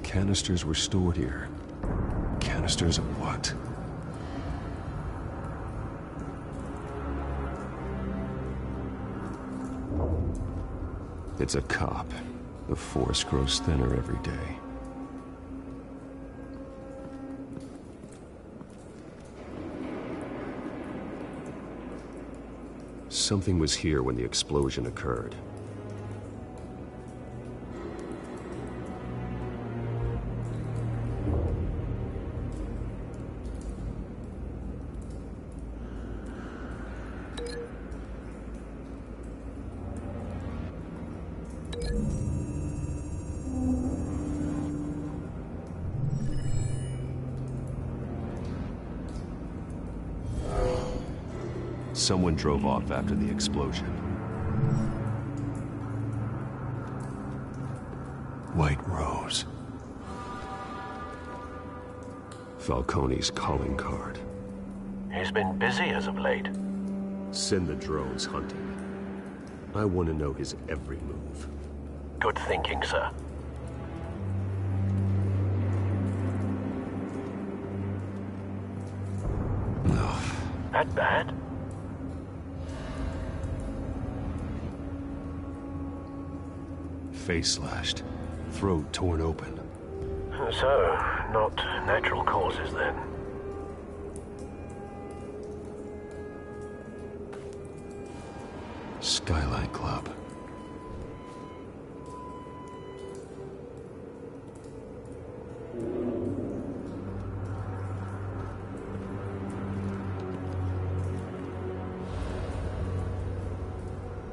Canisters were stored here. Canisters of what? It's a cop. The force grows thinner every day. Something was here when the explosion occurred. Someone drove off after the explosion. White Rose. Falcone's calling card. He's been busy as of late. Send the drones hunting. I want to know his every move. Good thinking, sir. That bad? Face slashed, throat torn open. So, not natural causes then. Skylight Club.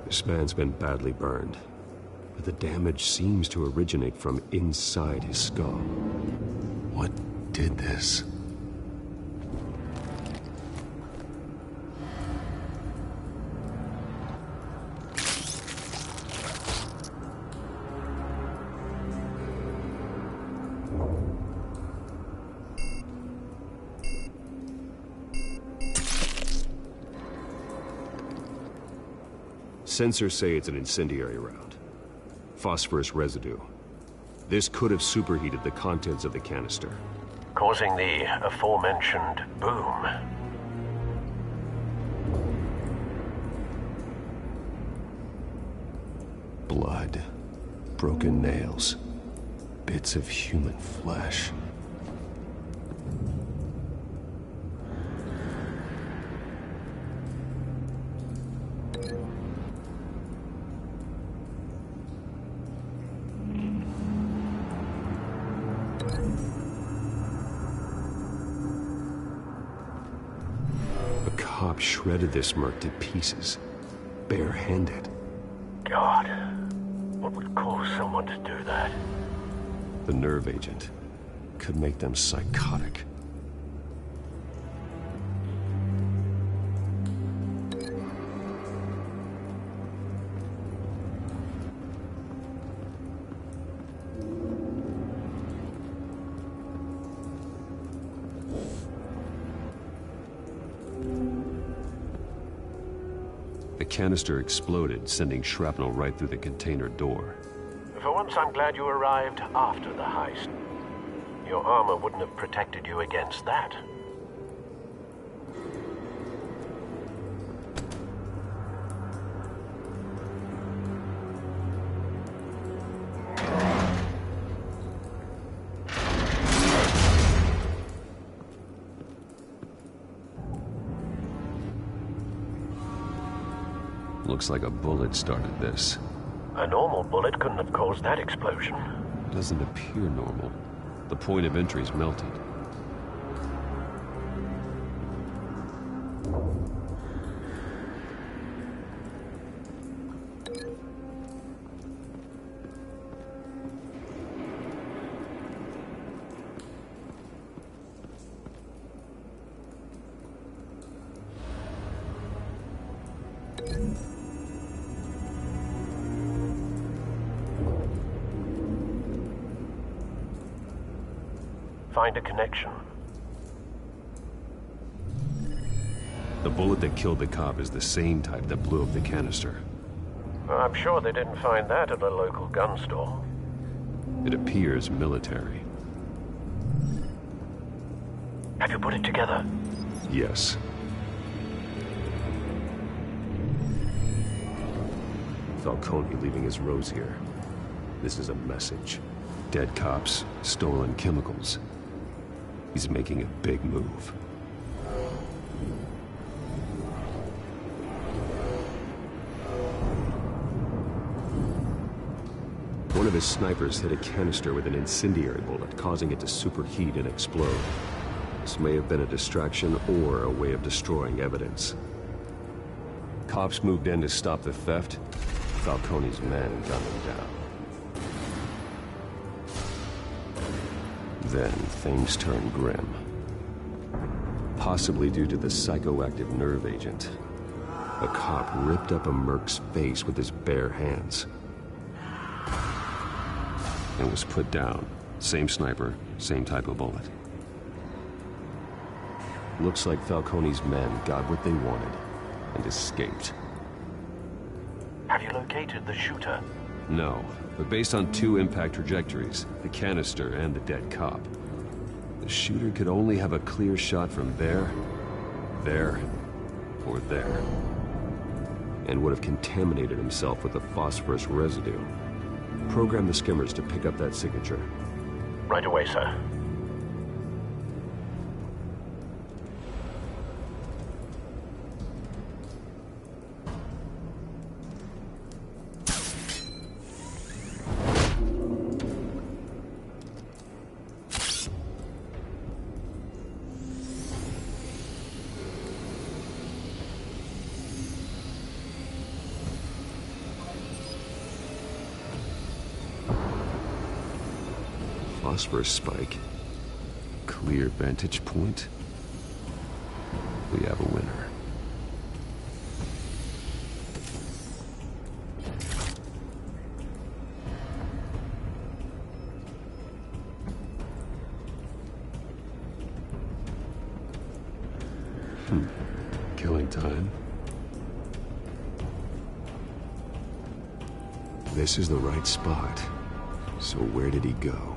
This man's been badly burned, but the damage seems to originate from inside his skull. What did this? Sensors say it's an incendiary round. Phosphorus residue. This could have superheated the contents of the canister, causing the aforementioned boom. Blood, broken nails, bits of human flesh. Shredded this merc to pieces, barehanded. God, what would cause someone to do that? The nerve agent could make them psychotic. The canister exploded, sending shrapnel right through the container door. For once, I'm glad you arrived after the heist. Your armor wouldn't have protected you against that. Looks like a bullet started this. A normal bullet couldn't have caused that explosion. Doesn't appear normal. The point of entry's melted. Find a connection. The bullet that killed the cop is the same type that blew up the canister. I'm sure they didn't find that at a local gun store. It appears military. Have you put it together? Yes. Falcone leaving his rose here. This is a message. Dead cops, stolen chemicals. He's making a big move. One of his snipers hit a canister with an incendiary bullet, causing it to superheat and explode. This may have been a distraction or a way of destroying evidence. Cops moved in to stop the theft. Falcone's men gunned him down. Then things turned grim. Possibly due to the psychoactive nerve agent. A cop ripped up a merc's face with his bare hands. And was put down. Same sniper, same type of bullet. Looks like Falcone's men got what they wanted and escaped. Have you located the shooter? No, but based on two impact trajectories, the canister and the dead cop, the shooter could only have a clear shot from there, or there, and would have contaminated himself with the phosphorus residue. Program the skimmers to pick up that signature. Right away, sir. Phosphorus spike. Clear vantage point. We have a winner. Killing time. This is the right spot. So where did he go?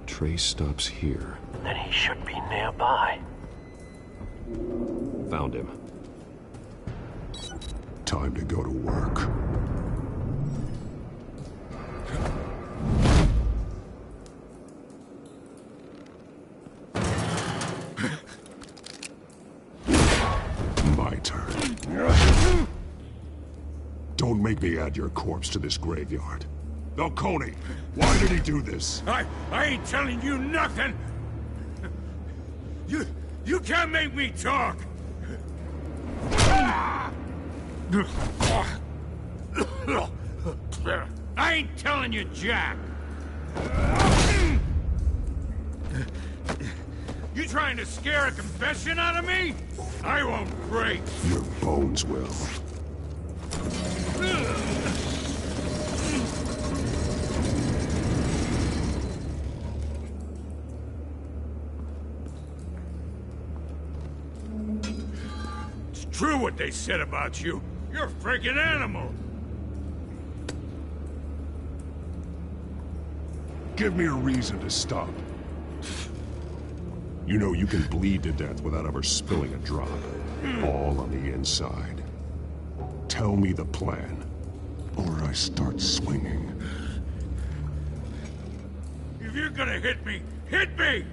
Trace stops here. Then he should be nearby. Found him. Time to go to work. My turn. Don't make me add your corpse to this graveyard. Falcone, why did he do this? I ain't telling you nothing! You can't make me talk! I ain't telling you, Jack! You trying to scare a confession out of me? I won't break! Your bones will. true what they said about you. You're a freaking animal. Give me a reason to stop. You know you can bleed to death without ever spilling a drop. All on the inside. Tell me the plan, or I start swinging. If you're gonna hit me, hit me!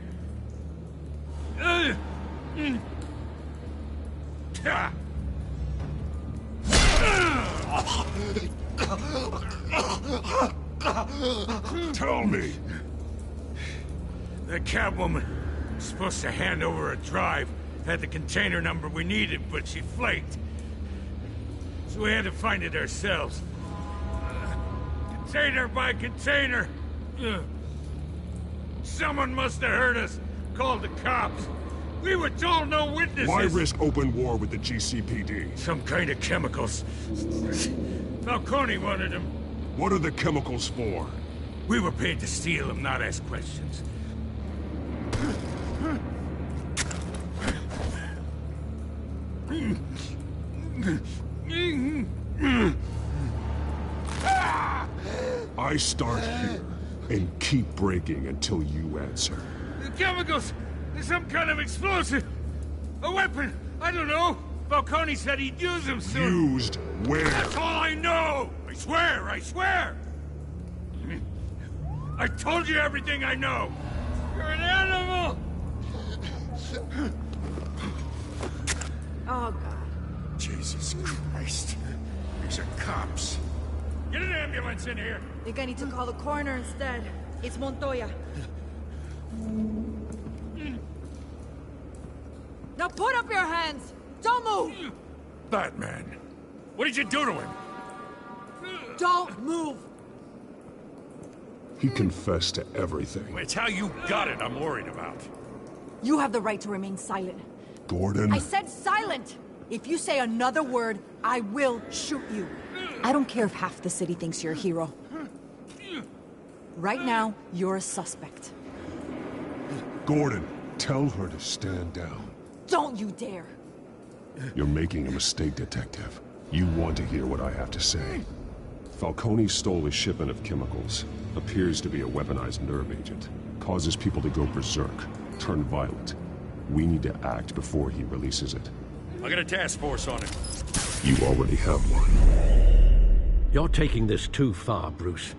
Tell me! The Catwoman was supposed to hand over a drive, had the container number we needed, but she flaked. So we had to find it ourselves. Container by container. Someone must have heard us, called the cops. We were told no witnesses. Why risk open war with the GCPD? Some kind of chemicals. Falcone wanted them. What are the chemicals for? We were paid to steal them, not ask questions. I start here and keep breaking until you answer. The chemicals! There's some kind of explosive! A weapon! I don't know! Falcone said he'd use them soon! Used where? That's all I know! I swear! I swear! I told you everything I know! You're an animal! Oh, God. Jesus Christ. These are cops. Get an ambulance in here! I think I need to call the coroner instead. It's Montoya. Now put up your hands! Don't move! Batman, what did you do to him? Don't move! He confessed to everything. It's how you got it I'm worried about. You have the right to remain silent. Gordon? I said silent! If you say another word, I will shoot you. I don't care if half the city thinks you're a hero. Right now, you're a suspect. Gordon, tell her to stand down. Don't you dare! You're making a mistake, Detective. You want to hear what I have to say. Falcone stole a shipment of chemicals. Appears to be a weaponized nerve agent. Causes people to go berserk, turn violent. We need to act before he releases it. I got a task force on it. You already have one. You're taking this too far, Bruce.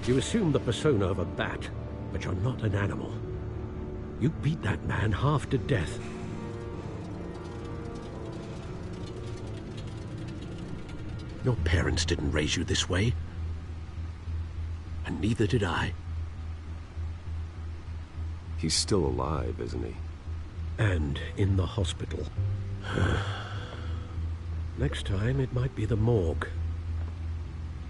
You assume the persona of a bat, but you're not an animal. You beat that man half to death. Your parents didn't raise you this way. And neither did I. He's still alive, isn't he? And in the hospital. Next time, it might be the morgue.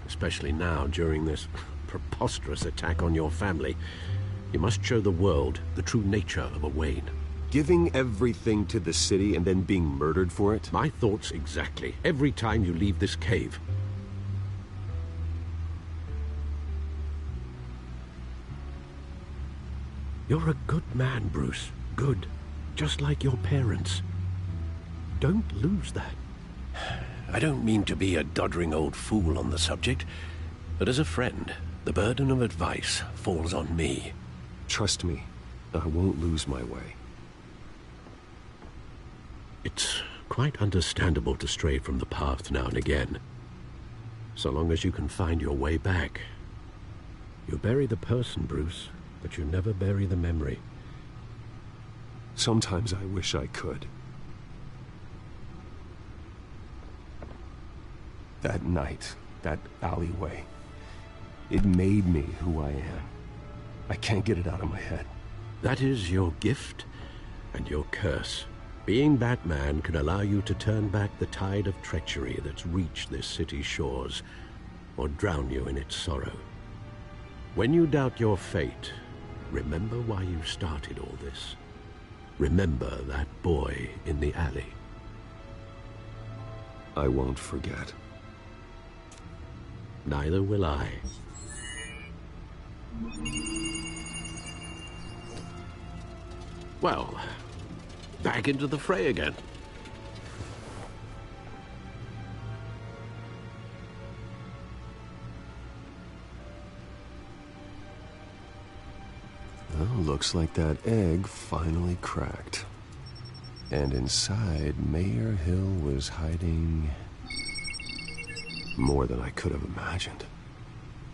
Especially now, during this preposterous attack on your family. You must show the world the true nature of a Wayne. Giving everything to the city and then being murdered for it? My thoughts exactly. Every time you leave this cave. You're a good man, Bruce. Good. Just like your parents. Don't lose that. I don't mean to be a doddering old fool on the subject, but as a friend, the burden of advice falls on me. Trust me, I won't lose my way. It's quite understandable to stray from the path now and again. So long as you can find your way back. You bury the person, Bruce, but you never bury the memory. Sometimes I wish I could. That night, that alleyway, it made me who I am. I can't get it out of my head. That is your gift and your curse. Being Batman can allow you to turn back the tide of treachery that's reached this city's shores, or drown you in its sorrow. When you doubt your fate, remember why you started all this. Remember that boy in the alley. I won't forget. Neither will I. Well, back into the fray again. Well, looks like that egg finally cracked. And inside, Mayor Hill was hiding more than I could have imagined.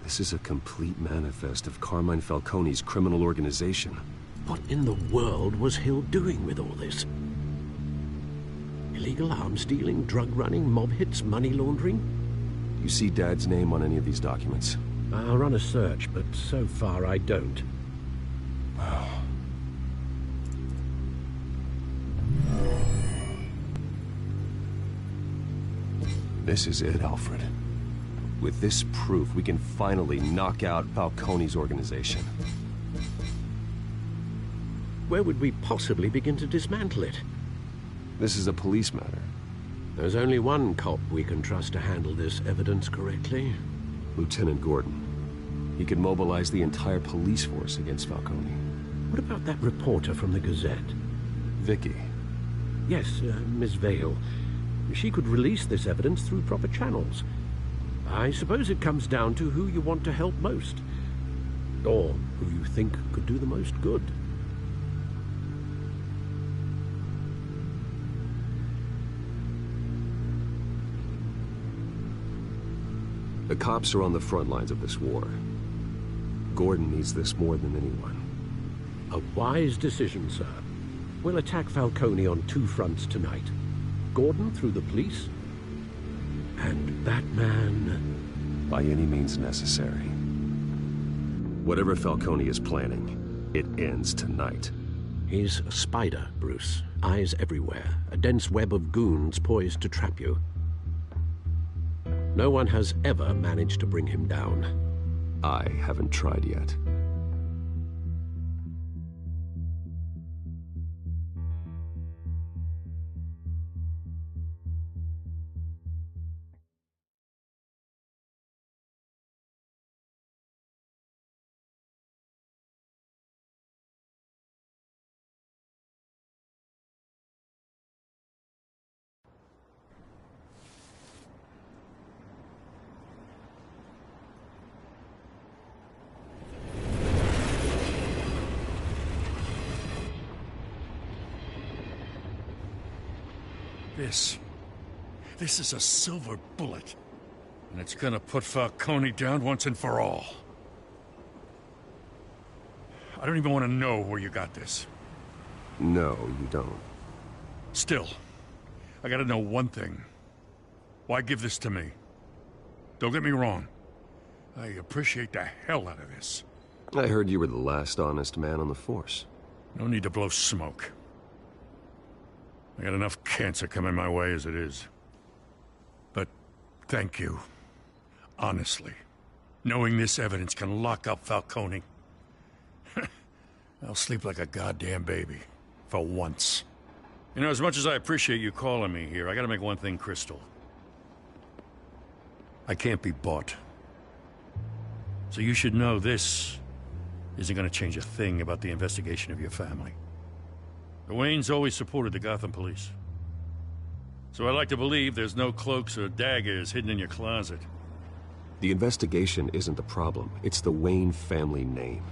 This is a complete manifest of Carmine Falcone's criminal organization. What in the world was Hill doing with all this? Illegal arms dealing, drug running, mob hits, money laundering? You see Dad's name on any of these documents? I'll run a search, but so far I don't. This is it, Alfred. With this proof, we can finally knock out Falcone's organization. Where would we possibly begin to dismantle it? This is a police matter. There's only one cop we can trust to handle this evidence correctly. Lieutenant Gordon. He could mobilize the entire police force against Falcone. What about that reporter from the Gazette? Vicky. Yes, Miss Vale. She could release this evidence through proper channels. I suppose it comes down to who you want to help most. Or who you think could do the most good. The cops are on the front lines of this war. Gordon needs this more than anyone. A wise decision, sir. We'll attack Falcone on two fronts tonight. Gordon through the police, and that man... By any means necessary. Whatever Falcone is planning, it ends tonight. He's a spider, Bruce. Eyes everywhere. A dense web of goons poised to trap you. No one has ever managed to bring him down. I haven't tried yet. This is a silver bullet. And it's gonna put Falcone down once and for all. I don't even want to know where you got this. No, you don't. Still, I gotta know one thing. Why give this to me? Don't get me wrong. I appreciate the hell out of this. I heard you were the last honest man on the force. No need to blow smoke. I got enough cancer coming my way as it is. But thank you. Honestly. Knowing this evidence can lock up Falcone. I'll sleep like a goddamn baby. For once. You know, as much as I appreciate you calling me here, I gotta make one thing crystal. I can't be bought. So you should know this isn't gonna change a thing about the investigation of your family. The Waynes always supported the Gotham police. So I like to believe there's no cloaks or daggers hidden in your closet. The investigation isn't the problem. It's the Wayne family name.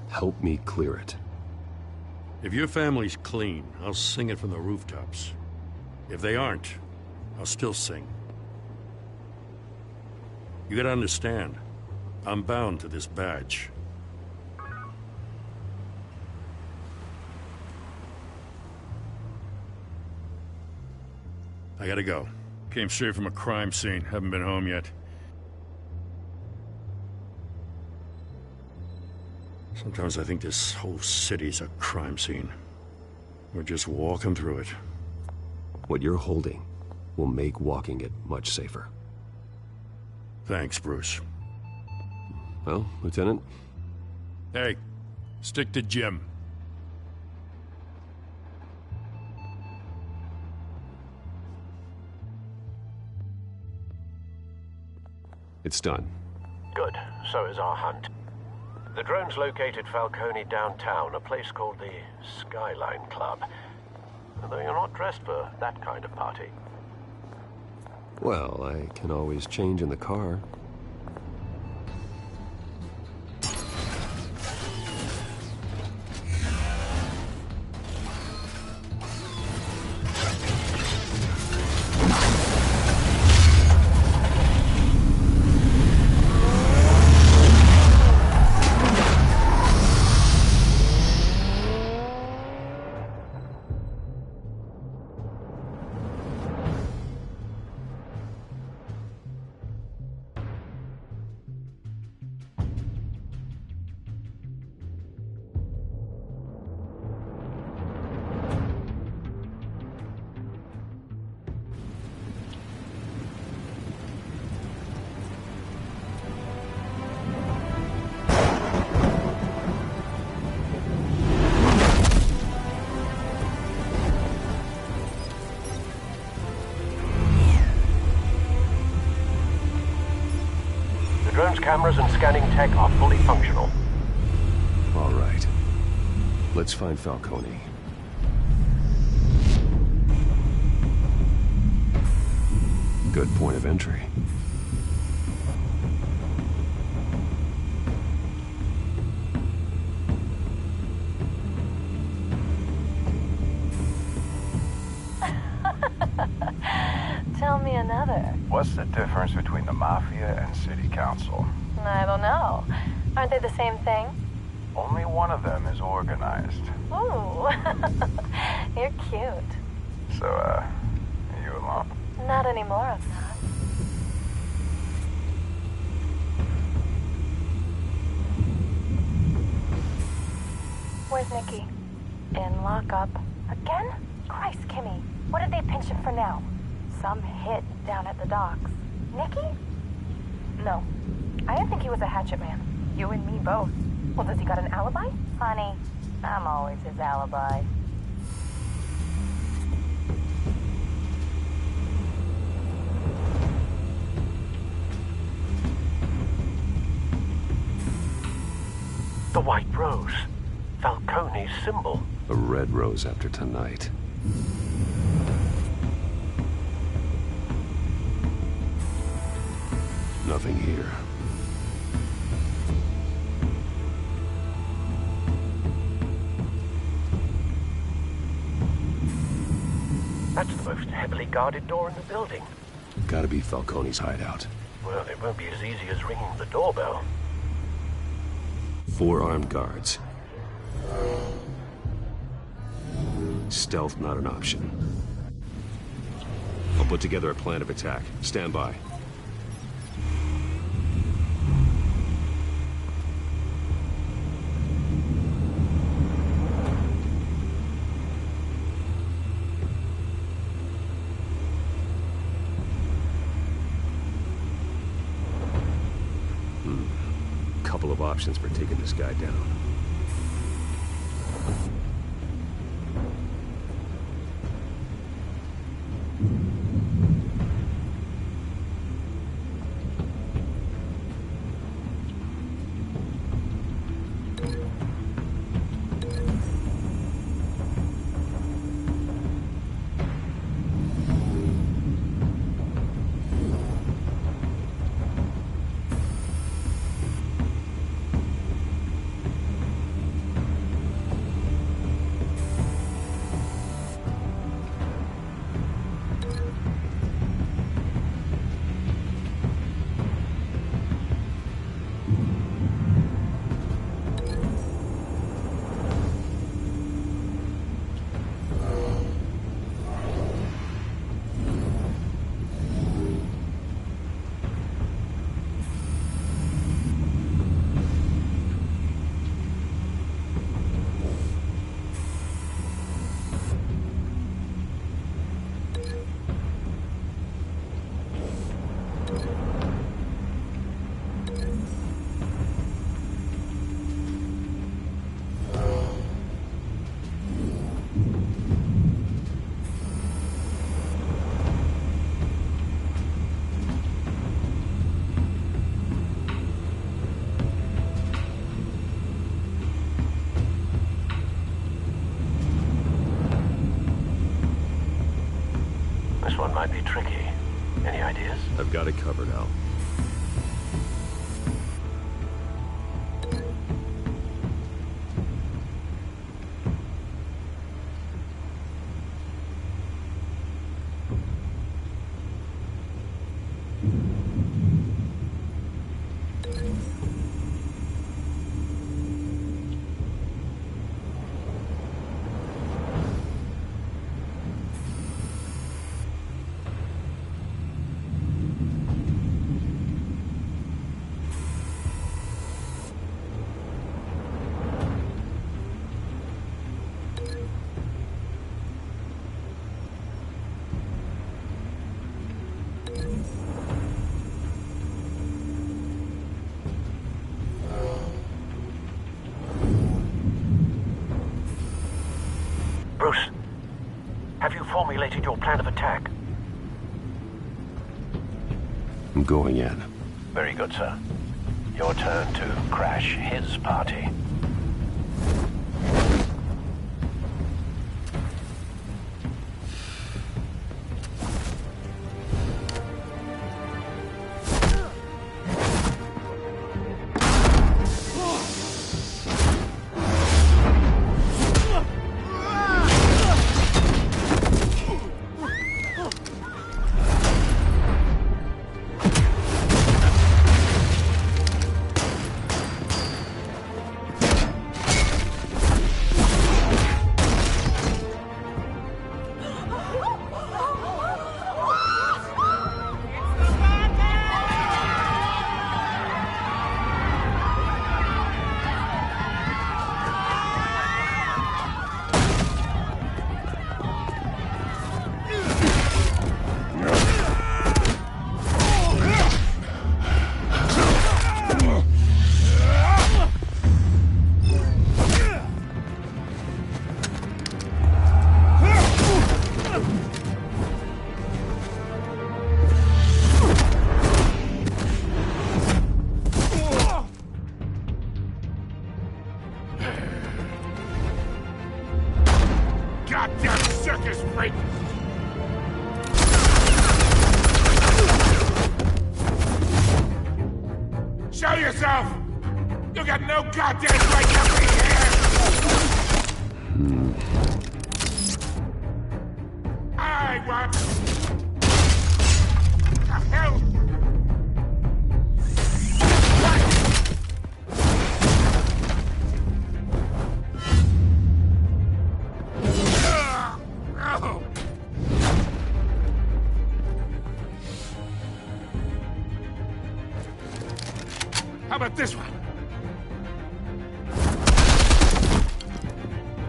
Help me clear it. If your family's clean, I'll sing it from the rooftops. If they aren't, I'll still sing. You gotta understand, I'm bound to this badge. I gotta go. Came straight from a crime scene. Haven't been home yet. Sometimes I think this whole city's a crime scene. We're just walking through it. What you're holding will make walking it much safer. Thanks, Bruce. Well, Lieutenant? Hey, stick to Jim. It's done. Good. So is our hunt. The drones located Falcone downtown, a place called the Skyline Club. Although you're not dressed for that kind of party. Well, I can always change in the car. Drone's cameras and scanning tech are fully functional. All right. Let's find Falcone. Good point of entry. Tell me another. What's the difference between the Mafia and City Council? I don't know. Aren't they the same thing? Only one of them is organized. Ooh. You're cute. So, are you alone? Not anymore, I'm not. Where's Nicky? In lockup. Again? Christ, Kimmy. What did they pinch him for now? Some hit down at the docks. Nicky? No. I didn't think he was a hatchet man. You and me both. Well, does he got an alibi? Honey, I'm always his alibi. The white rose. Falcone's symbol. A red rose after tonight. Nothing here. That's the most heavily guarded door in the building. Gotta be Falcone's hideout. Well, it won't be as easy as ringing the doorbell. 4 armed guards. Stealth not an option. I'll put together a plan of attack. Stand by. Couple of options for taking this guy down. might be tricky. Any ideas? I've got it covered, Al. Bruce, have you formulated your plan of attack? I'm going in. Very good, sir. Your turn to crash his party. Goddamn circus freak! Show yourself! You got no goddamn right to be here! I want... The hell? How about this one?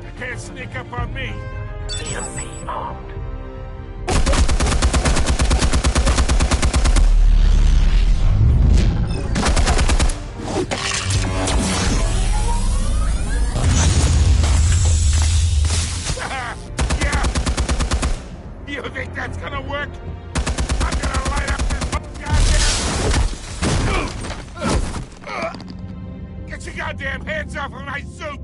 You can't sneak up on me. EMP armed. Yeah. You think that's gonna work? I'm gonna light up this whole goddamn... Get your goddamn hands off of my suit!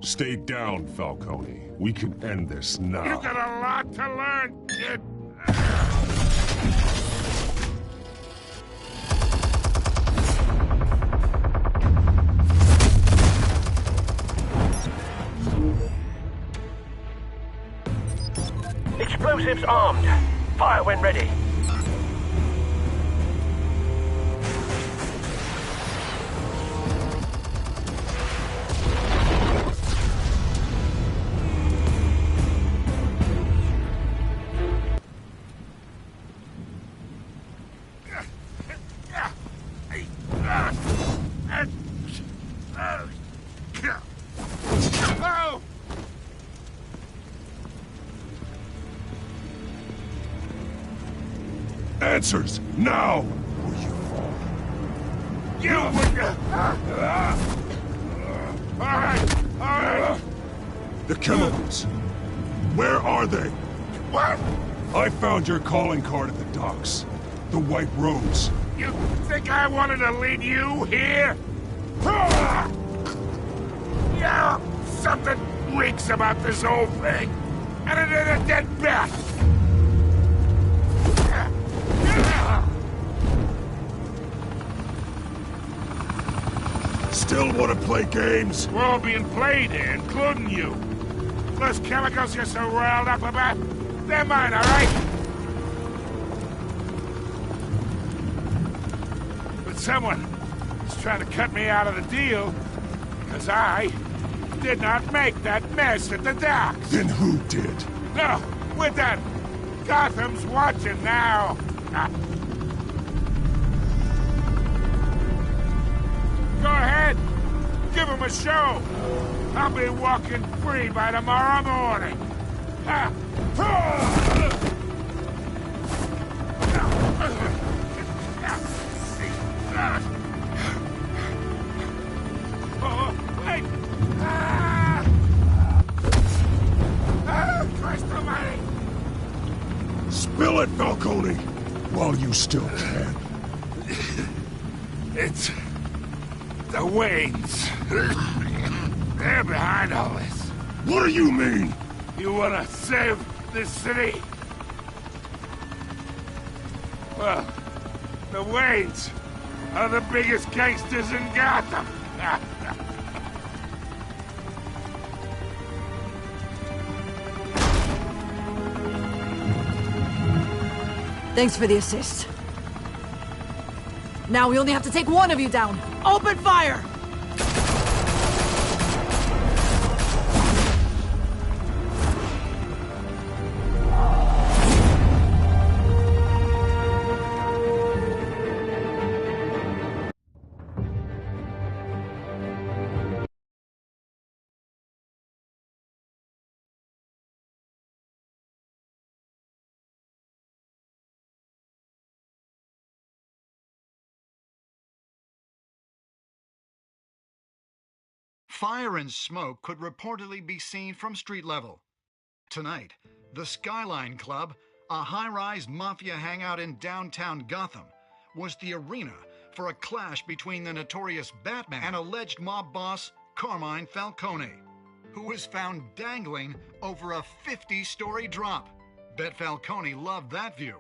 Stay down, Falcone. We can end this now. You got a lot to learn, kid. Explosives armed. Fire when ready. Answers, now! You would... All right. The chemicals. Where are they? What? I found your calling card at the docks. The White Rose. You think I wanted to lead you here? Yeah, something reeks about this whole thing. And it is a dead bat. Still want to play games? We're all being played here, including you. Those chemicals you're so riled up about, they're mine, all right? But someone is trying to cut me out of the deal because I did not make that mess at the docks. Then who did? No, we're done. Gotham's watching now. Go ahead. Give him a show. I'll be walking free by tomorrow morning. Oh, wait. Christ almighty. Spill it, Falcone, while you still can. It's the Waynes. They're behind all this. What do you mean? You wanna save this city? Well, the Waynes are the biggest gangsters in Gotham. Thanks for the assist. Now we only have to take one of you down. Open fire! Fire and smoke could reportedly be seen from street level. Tonight, the Skyline Club, a high-rise mafia hangout in downtown Gotham, was the arena for a clash between the notorious Batman and alleged mob boss Carmine Falcone, who was found dangling over a 50-story drop. Bet Falcone loved that view.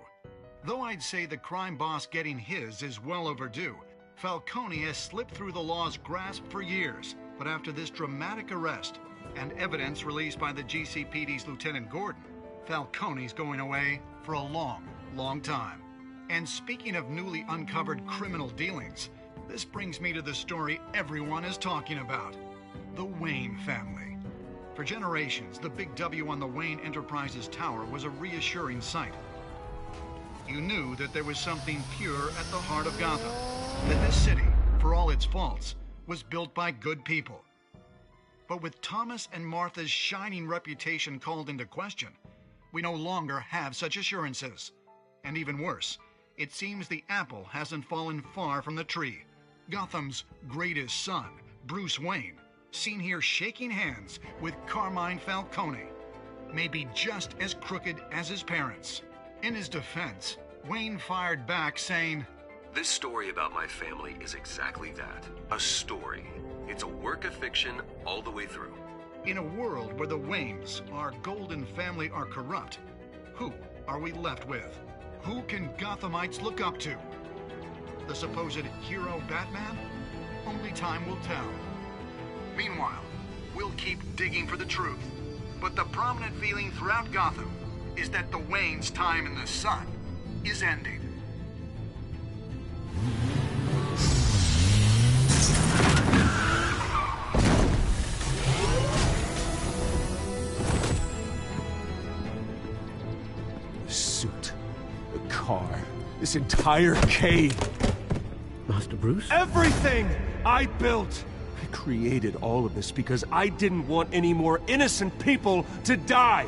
Though I'd say the crime boss getting his is well overdue, Falcone has slipped through the law's grasp for years. But after this dramatic arrest and evidence released by the GCPD's Lieutenant Gordon, Falcone's going away for a long, long time. And speaking of newly uncovered criminal dealings, this brings me to the story everyone is talking about: the Wayne family. For generations, the big W on the Wayne Enterprises Tower was a reassuring sight. You knew that there was something pure at the heart of Gotham, that this city, for all its faults, was built by good people. But with Thomas and Martha's shining reputation called into question, we no longer have such assurances. And even worse, it seems the apple hasn't fallen far from the tree. Gotham's greatest son, Bruce Wayne, seen here shaking hands with Carmine Falcone, may be just as crooked as his parents. In his defense, Wayne fired back saying, "This story about my family is exactly that. A story. It's a work of fiction all the way through." In a world where the Waynes, our golden family, are corrupt, who are we left with? Who can Gothamites look up to? The supposed hero Batman? Only time will tell. Meanwhile, we'll keep digging for the truth. But the prominent feeling throughout Gotham is that the Waynes' time in the sun is ending. The suit, the car, this entire cave. Master Bruce? Everything I built! I created all of this because I didn't want any more innocent people to die!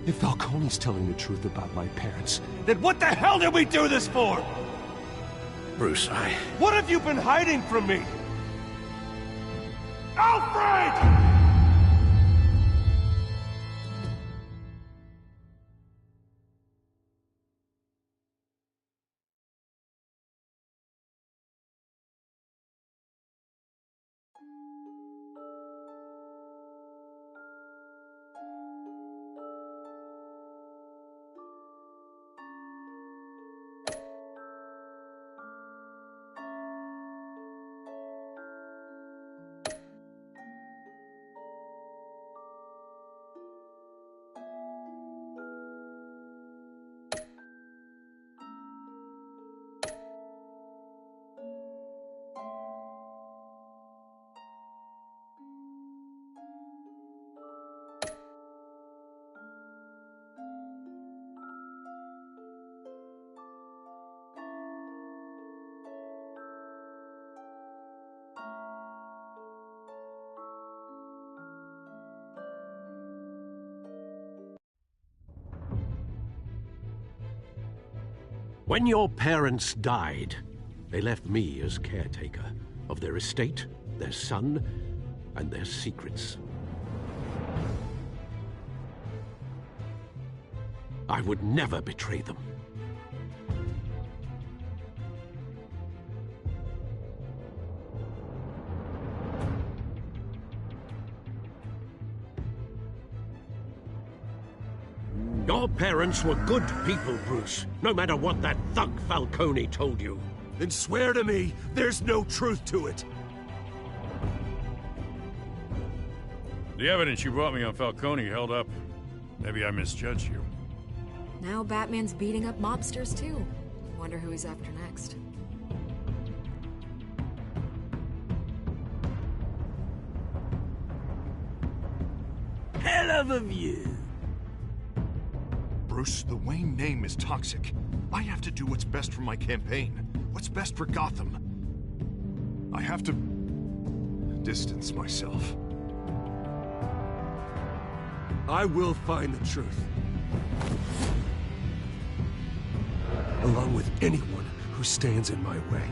If Falcone's telling the truth about my parents, then what the hell did we do this for? Bruce, What have you been hiding from me? Alfred! When your parents died, they left me as caretaker of their estate, their son, and their secrets. I would never betray them. Your parents were good people, Bruce, no matter what that thug Falcone told you. Then swear to me there's no truth to it. The evidence you brought me on Falcone held up. Maybe I misjudged you. Now Batman's beating up mobsters, too. Wonder who he's after next. Hell of a view. Bruce, the Wayne name is toxic. I have to do what's best for my campaign. What's best for Gotham. I have to distance myself. I will find the truth. Along with anyone who stands in my way.